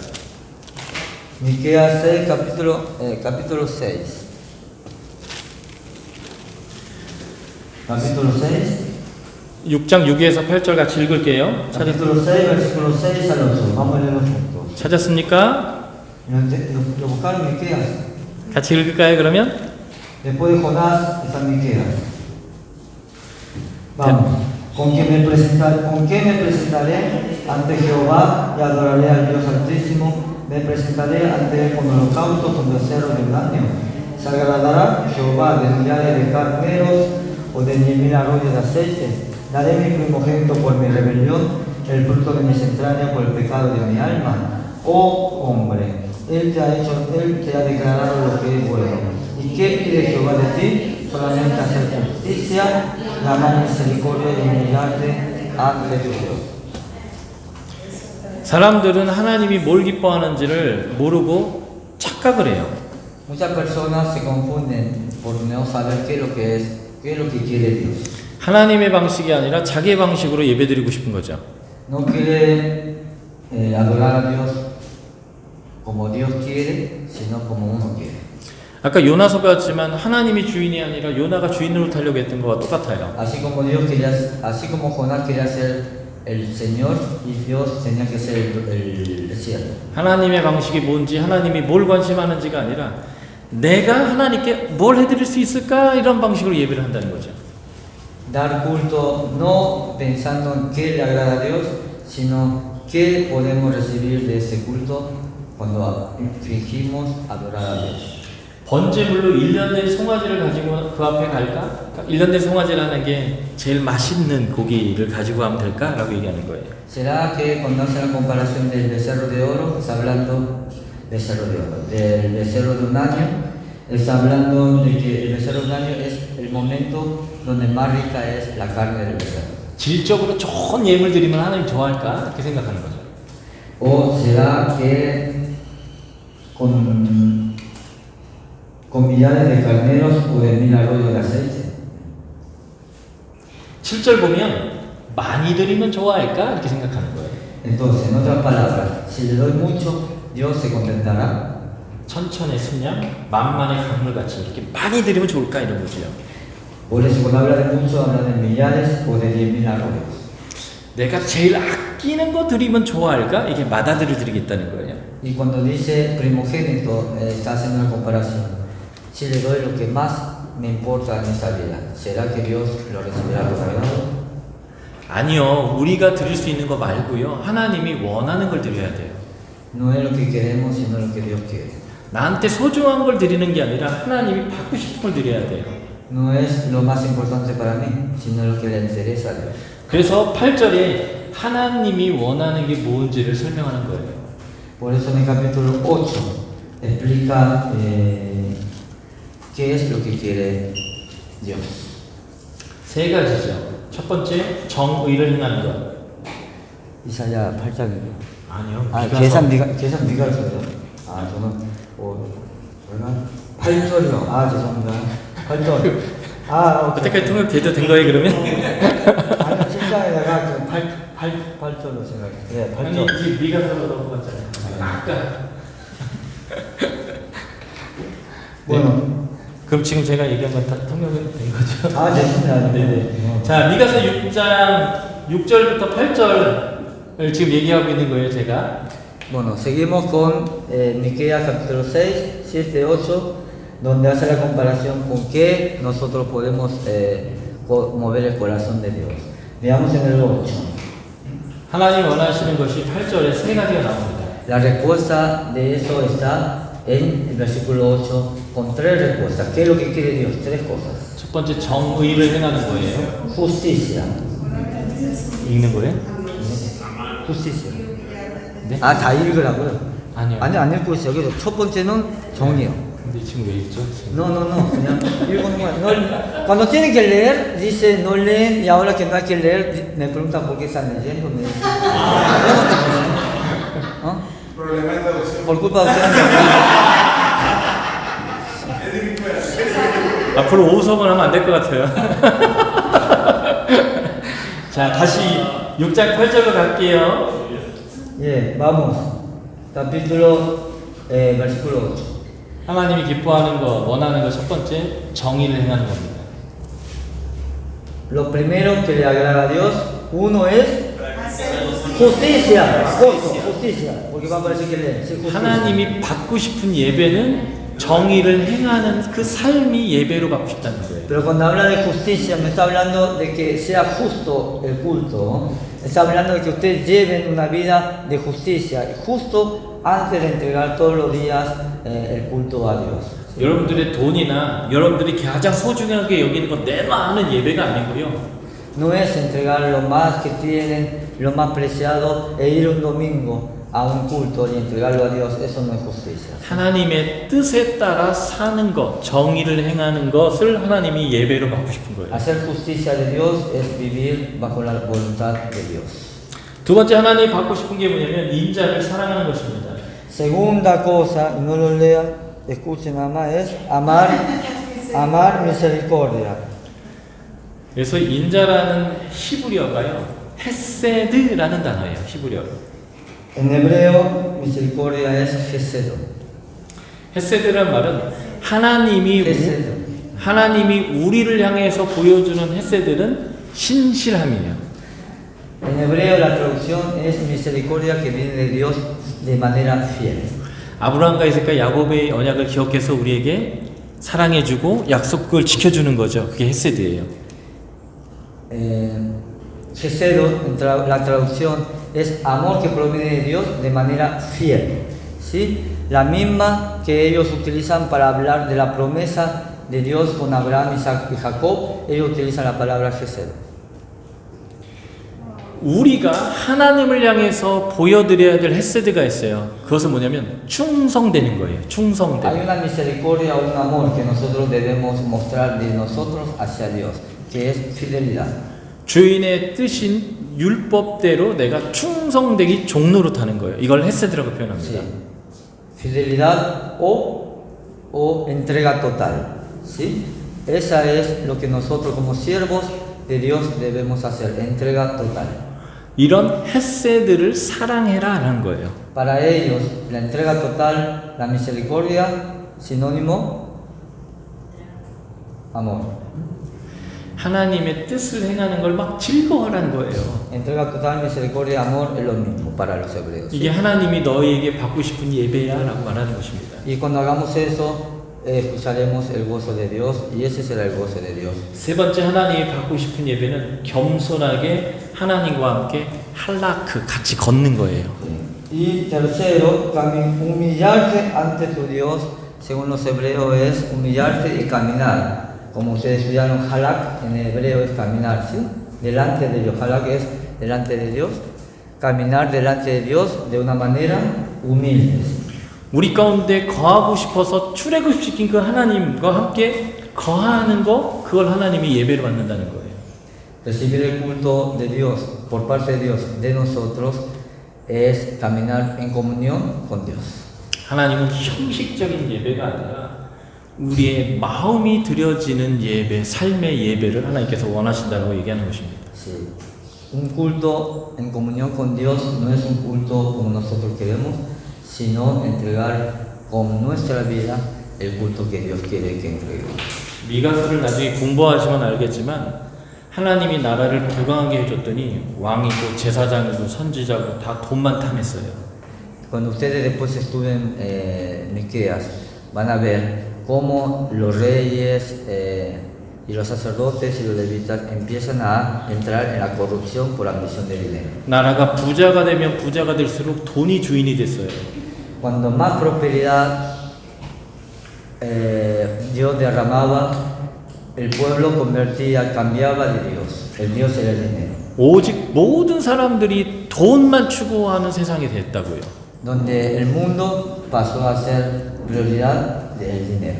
Miqueas 6, capítulo 6. Capítulo 6. 6장 6에서 8절 같이 읽을게요. Capítulo 6, versículo 6 al 8. Vamos a leerlo juntos. 찾았습니까? Lo buscaron Miqueas. 같이 읽을까요, 그러면? Después de Jonás está Miqueas. Vamos. ¿Con qué me presentaré ante Jehová y adoraré al Dios Altísimo? Me presentaré ante él con holocausto, con becerros de un año. ¿Se agradará Jehová de millares de carneros o de 10,000 arroyos de aceite? Daré mi primogénito por mi rebelión, el fruto de mis entrañas por el pecado de mi alma. Oh hombre, él te ha declarado lo que es bueno. ¿Y qué pide Jehová de ti? Solamente hacer justicia, ganar misericordia y humillarte ante tu Dios. 사람들은 하나님이 뭘 기뻐하는지를 모르고 착각을 해요. Muchas personas se confunden por no saber qué es lo que quiere Dios. 하나님의 방식이 아니라 자기의 방식으로 예배드리고 싶은 거죠. No quiere adorar a Dios como Dios quiere, sino como uno quiere. 아까 요나서 배웠지만 하나님이 주인이 아니라 요나가 주인으로 타려고 했던 거와 똑같아요. Así como Jonás quería ser el Señor y Dios tenía que ser el desierto. 하나님의 방식이 뭔지, 하나님이 뭘 관심하는지가 아니라 내가 하나님께 뭘 해드릴 수 있을까 이런 방식으로 예배를 한다는 거죠. Dar culto no pensando en qué le agrada a Dios, sino qué podemos recibir de ese culto cuando fingimos adorar a Dios. 번제물로 1년 된 송아지를 가지고 그 앞에 갈까? 1년 된 송아지라는 게 제일 맛있는 고기를 가지고 가면 될까? 라고 얘기하는 거예요. ¿Será que cuando hace la comparación del becerro de oro, está hablando becerro de oro, del becerro de un año, está hablando de que el becerro de un año es el momento donde más rica es la carne del becerro? 질적으로 좋은 예물 드리면 하나님 좋아할까? 이렇게 생각하는 거죠. ¿O será que con millares de carneros o de 1000 arroyos de aceite? 7절 보면 많이 드리면 좋아할까? 이렇게 생각하는 거예요. Entonces, en otras palabras, si le doy mucho, Dios se contentará. 천천의 순양, 만만의 강물같이 이렇게 많이 드리면 좋을까? 이런 거죠. Por eso cuando habla de mucho, habla de millares o de 10.000 arroyos. 내가 제일 아끼는 거 드리면 좋아할까? 이게 마다들을 드리겠다는 거예요. Y cuando dice primogénito, está haciendo una comparación. Si le doy lo que más me importa en esta vida, ¿será que Dios lo recibirá con agrado? 아니요, 우리가 드릴 수 있는 거 말고요. 하나님이 원하는 걸 드려야 돼요. No es lo que queremos, sino lo que Dios quiere. 나한테 소중한 걸 드리는 게 아니라 하나님이 받고 싶은 걸 드려야 돼요. No es lo más importante para mí, sino lo que le interesa a Dios. 그래서 8절에 하나님이 원하는 게 뭔지를 설명하는 거예요. Por eso en el capítulo 8 explica qué es lo que quiere Dios. 세 가지죠. 첫 번째, 정의를 행하는 것. 이사야 8장이요. 아니요. 아, 비가서. 계산 비가 있어요. 아, 저는 얼마? 8절이요. 아, 죄송합니다. 8절. 아, 오케이. 어떻게 통역 돼도 된 거예요, 그러면? 아니, 7장에다가 8절로 생각해요. 네, 아니, 8절. 이게 미가서로 넘어갔잖아요. 아까. bueno. 그럼 지금 제가 얘기한 건 다 통역은 된 거죠? 아, 됐습니다. 네네. 자, 미가서 6장 6절부터 8절을 지금 얘기하고 있는 거예요, 제가. Bueno, seguimos con Miqueas capítulo 6, 7, 8, donde hace la comparación con qué nosotros podemos mover el corazón de Dios. Veamos en el 8. 하나님 원하시는 것이 8절에 세 가지가 나옵니다. La respuesta de eso está en el versículo 8 con tres respuestas. ¿Qué es lo que quiere Dios? Tres cosas. 첫 번째 정의를 행하는 거예요. Justicia. 읽는 거예요? Justicia. 네? 아, 다 읽으라고요? 아니요. 아니, 안 읽고 있어요. 그래서 첫 번째는 정의요. 근데 지금 왜 읽죠? 지금? No, no, no, 그냥 읽는 거야. No, cuando tienen que leer, dice no leen y ahora que no hay que leer, me preguntan por qué están leyendo. Me dicen, ¿no? Problema de traducción. Por culpa de ustedes. 앞으로 오석은 하면 안 될 것 같아요. 자, 다시 6장 8절로 갈게요. Yeah, vamos. Capítulo, versículo 8. 하나님이 기뻐하는 거, 원하는 거 첫 번째, 정의를 행하는 겁니다. Lo primero que le agrada a Dios, uno es justicia. Justicia. Porque va a parecer que lee. Sí, justicia. 하나님이 받고 싶은 예배는 정의를 행하는 그 삶이 예배로 받고 싶다는 거예요. Pero cuando habla de justicia, me está hablando de que sea justo el culto. Está hablando de que ustedes lleven una vida de justicia, justo antes de entregar todos los días el culto a Dios. 여러분들의 돈이나 여러분들이 가장 소중하게 여기는 건 내 많은 예배가 아니고요. No es entregar lo más que tienen, lo más preciado, e ir un domingo a un culto y entregarlo a Dios. Eso no es justicia. 하나님의 뜻에 따라 사는 것, 정의를 행하는 것을 하나님이 예배로 받고 싶은 거예요. Hacer justicia de Dios es vivir bajo la voluntad de Dios. 두 번째 하나님이 받고 싶은 게 뭐냐면 인자를 사랑하는 것입니다. Segunda cosa, y no lo lean, escuchen nada más, es amar misericordia. 그래서 인자라는 히브리어가요, 헤세드라는 단어예요. 히브리어. En hebreo, misericordia es gesed. 헤세드란 말은 Gesed. 하나님이 우리를 향해서 보여주는 헤세드는 신실함이에요. En hebreo la traducción es misericordia que viene de Dios de manera fiel. 아브라함과 이삭과 야곱의 언약을 기억해서 우리에게 사랑해주고 약속을 지켜주는 거죠. 그게 헤세드예요. Gesedo, la traducción es amor que proviene de Dios de manera fiel. ¿Sí? La misma que ellos utilizan para hablar de la promesa de Dios con Abraham, Isaac y Jacob, ellos utilizan la palabra Gesedo. 우리가 하나님을 향해서 보여드려야 될 헤세드가 있어요. 그것은 뭐냐면 충성되는 거예요. Hay 충성되는. una misericordia o un amor que nosotros debemos mostrar de nosotros hacia Dios, que es fidelidad. 주인의 뜻인 율법대로 내가 충성되기 종로로 타는 거예요. 이걸 헤세드라고 Sí. 표현합니다. Fidelidad o entrega total. ¿Sí? Esa es lo que nosotros como siervos de Dios debemos hacer, entrega total. 이런 헤세드를 사랑해라라는 거예요. Para ellos, la entrega total, la misericordia, sinónimo, amor. 하나님의 뜻을 행하는 걸 막 즐거워하라는 거예요. Entrega total, misericordia, amor es lo mismo para los hebreos. 이게 하나님이 너희에게 받고 싶은 예배야라고 말하는 것입니다. Y cuando hagamos eso, escucharemos el gozo de Dios y ese será el gozo de Dios. 세 번째 하나님이 받고 싶은 예배는 겸손하게 하나님과 함께 할라크 같이 걷는 거예요. Y tercero, humillarte ante tu Dios, según los hebreos, es humillarte y caminar. Como ustedes estudiaron, halak en hebreo es caminar, ¿sí? Delante de Dios. Halak es delante de Dios. Caminar delante de Dios de una manera humilde. 우리 가운데 거하고 싶어서 출애굽시킨 그 하나님과 함께 거하는 거, 그걸 하나님이 예배로 받는다는 거예요. Recibir el culto de Dios por parte de Dios de nosotros es caminar en comunión con Dios. 하나님은 형식적인 예배가 아니라 우리의 마음이 드려지는 예배, 삶의 예배를 하나님께서 원하신다고 얘기하는 것입니다. Sí. Un culto en comunión con Dios no es un culto como nosotros queremos, sino entregar con nuestra vida el culto que Dios quiere que entreguemos. 미가서를 나중에 공부하시면 알겠지만 하나님이 나라를 부강하게 해줬더니 왕이고 제사장이고 선지자고 다 돈만 탐했어요. Cuando ustedes después estudien Miqueas, van a ver cómo los reyes y los sacerdotes y los levitas empiezan a entrar en la corrupción por ambición de dinero. 나라가 부자가 되면 부자가 될수록 돈이 주인이 됐어요. Cuando más prosperidad Dios derramaba, el pueblo convertía, cambiaba de Dios. El Dios era el dinero. 오직 모든 사람들이 돈만 추구하는 세상이 됐다고요. Donde el mundo pasó a ser prioridad del dinero.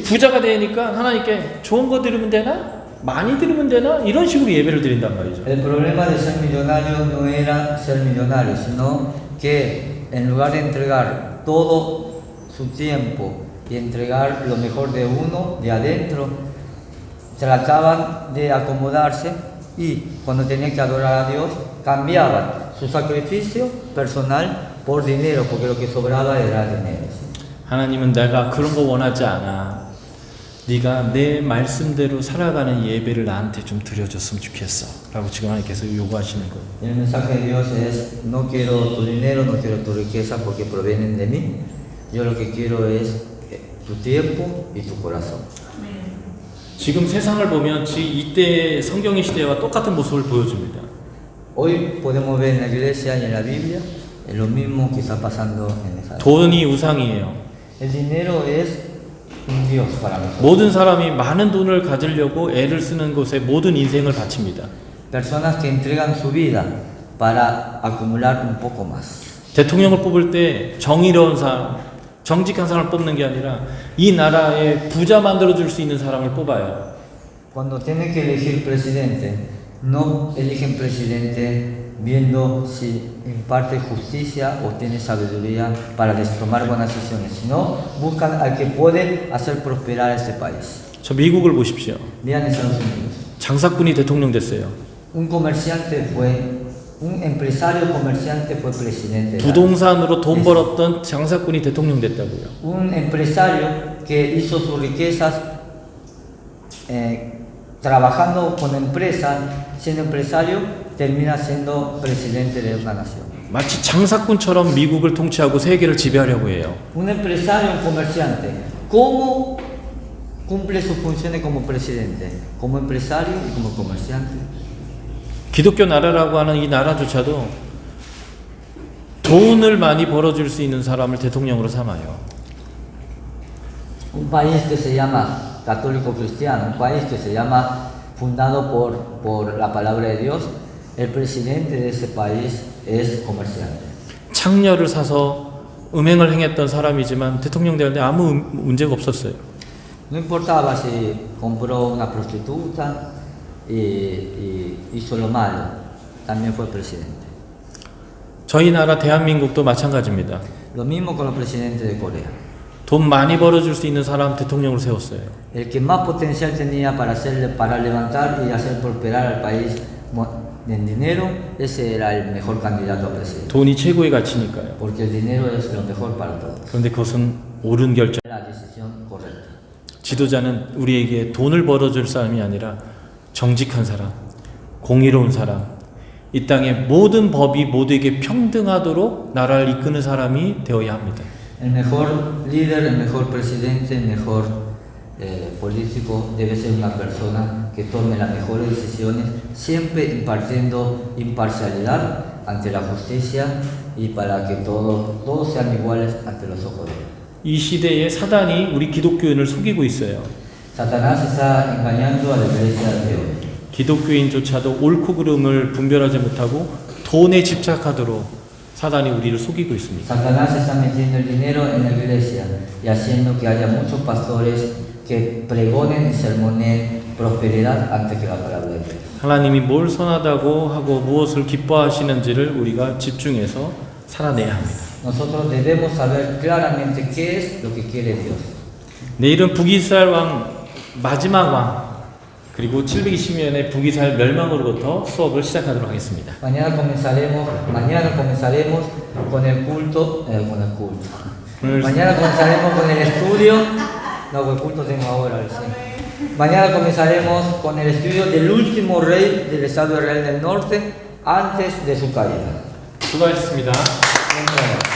부자가 되니까 하나님께 좋은 거 드리면 되나? 많이 드리면 되나? 이런 식으로 예배를 드린단 말이죠. El problema de ser millonario no era ser millonario, sino que en lugar de entregar todo su tiempo y entregar lo mejor de uno, de adentro, trataban de acomodarse y cuando tenían que adorar a Dios, cambiaban su sacrificio personal por dinero, porque lo que sobraba era dinero. 하나님은 내가 그런 거 원하지 않아. 네가 내 말씀대로 살아가는 예배를 나한테 좀 드려줬으면 좋겠어 라고 지금 하나님께서 요구하시는 거예요. El mensaje de Dios es: no quiero tu dinero, no quiero tu riqueza porque provienen de mí. Yo lo que quiero es tu tiempo y tu corazón. 지금 세상을 보면 이때 성경의 시대와 똑같은 모습을 보여줍니다. Hoy podemos ver en la iglesia y en la Biblia lo mismo que está pasando en esa. 돈이 우상이에요. El dinero es un Dios para nosotros. 모든 사람이 많은 돈을 가지려고 애를 쓰는 것에 모든 인생을 바칩니다. Personas que entregan su vida para acumular un poco más. 대통령을 뽑을 때 정의로운 사람, 정직한 사람을 뽑는 게 아니라 이 나라에 부자 만들어줄 수 있는 사람을 뽑아요. Cuando tienen que elegir presidente, no eligen presidente viendo si imparte justicia o tiene sabiduría para tomar buenas decisiones, sino buscan al que puede hacer prosperar este país. 저 미국을 보십시오. Vean Estados Unidos. 장사꾼이 대통령 됐어요. Un empresario comerciante fue presidente. 부동산으로 돈 벌었던 장사꾼이 대통령 됐다고요. Un empresario que hizo sus riquezas trabajando con empresas, siendo empresario, termina siendo presidente de una nación. 마치 장사꾼처럼 미국을 통치하고 세계를 지배하려고 해요. Un empresario, un comerciante, ¿cómo cumple sus funciones como presidente? Como empresario y como comerciante. 기독교 나라라고 하는 이 나라조차도 돈을 많이 벌어줄 수 있는 사람을 대통령으로 삼아요. Un país que se llama católico cristiano, un país que se llama fundado por la palabra de Dios, el presidente de ese país es comerciante. 창녀를 사서 음행을 행했던 사람이지만 대통령 되는데 아무 문제가 없었어요. No importaba si compró una prostituta y hizo lo malo, también fue presidente. 저희 나라 대한민국도 마찬가지입니다. Lo mismo con los presidentes de Corea. 돈 많이 벌어줄 수 있는 사람 대통령으로 세웠어요. El que más potencial tenía para levantar y hacer prosperar al país en dinero, ese era el mejor candidato a presidente. 돈이 최고의 가치니까요. Porque el dinero es lo mejor para todos. 그런데 그것은 옳은 결정. La decisión correcta. 지도자는 우리에게 돈을 벌어줄 사람이 아니라 정직한 사람, 공의로운 사람, 이 땅의 모든 법이 모두에게 평등하도록 나라를 이끄는 사람이 되어야 합니다. El mejor líder, el mejor presidente, el mejor político debe ser una persona que tome las mejores decisiones, siempre impartiendo imparcialidad ante la justicia y para que todos sean iguales ante los ojos de Dios. 이 시대에 사단이 우리 기독교인을 속이고 있어요. Satanás está engañando a la iglesia de Dios. 기독교인조차도 옳고 그름을 분별하지 못하고 돈에 집착하도록 사단이 우리를 속이고 있습니다. Satanás está metiendo el dinero en la iglesia y haciendo que haya muchos pastores que pregonen y sermonen prosperidad antes que la palabra de Dios. 하나님이 뭘 선하다고 하고 무엇을 기뻐하시는지를 우리가 집중해서 살아내야 합니다. Nosotros debemos saber claramente qué es lo que quiere Dios. 내일은 북이스라엘 왕 마지막 왕 그리고 720년의 북이스라엘 멸망으로부터 수업을 시작하도록 하겠습니다. Mañana comenzaremos con el culto. Mañana comenzaremos con el estudio. No, el culto tengo ahora. Sí. Mañana comenzaremos con el estudio del último rey del estado de Israel del norte antes de su caída. 수고하셨습니다. Bueno.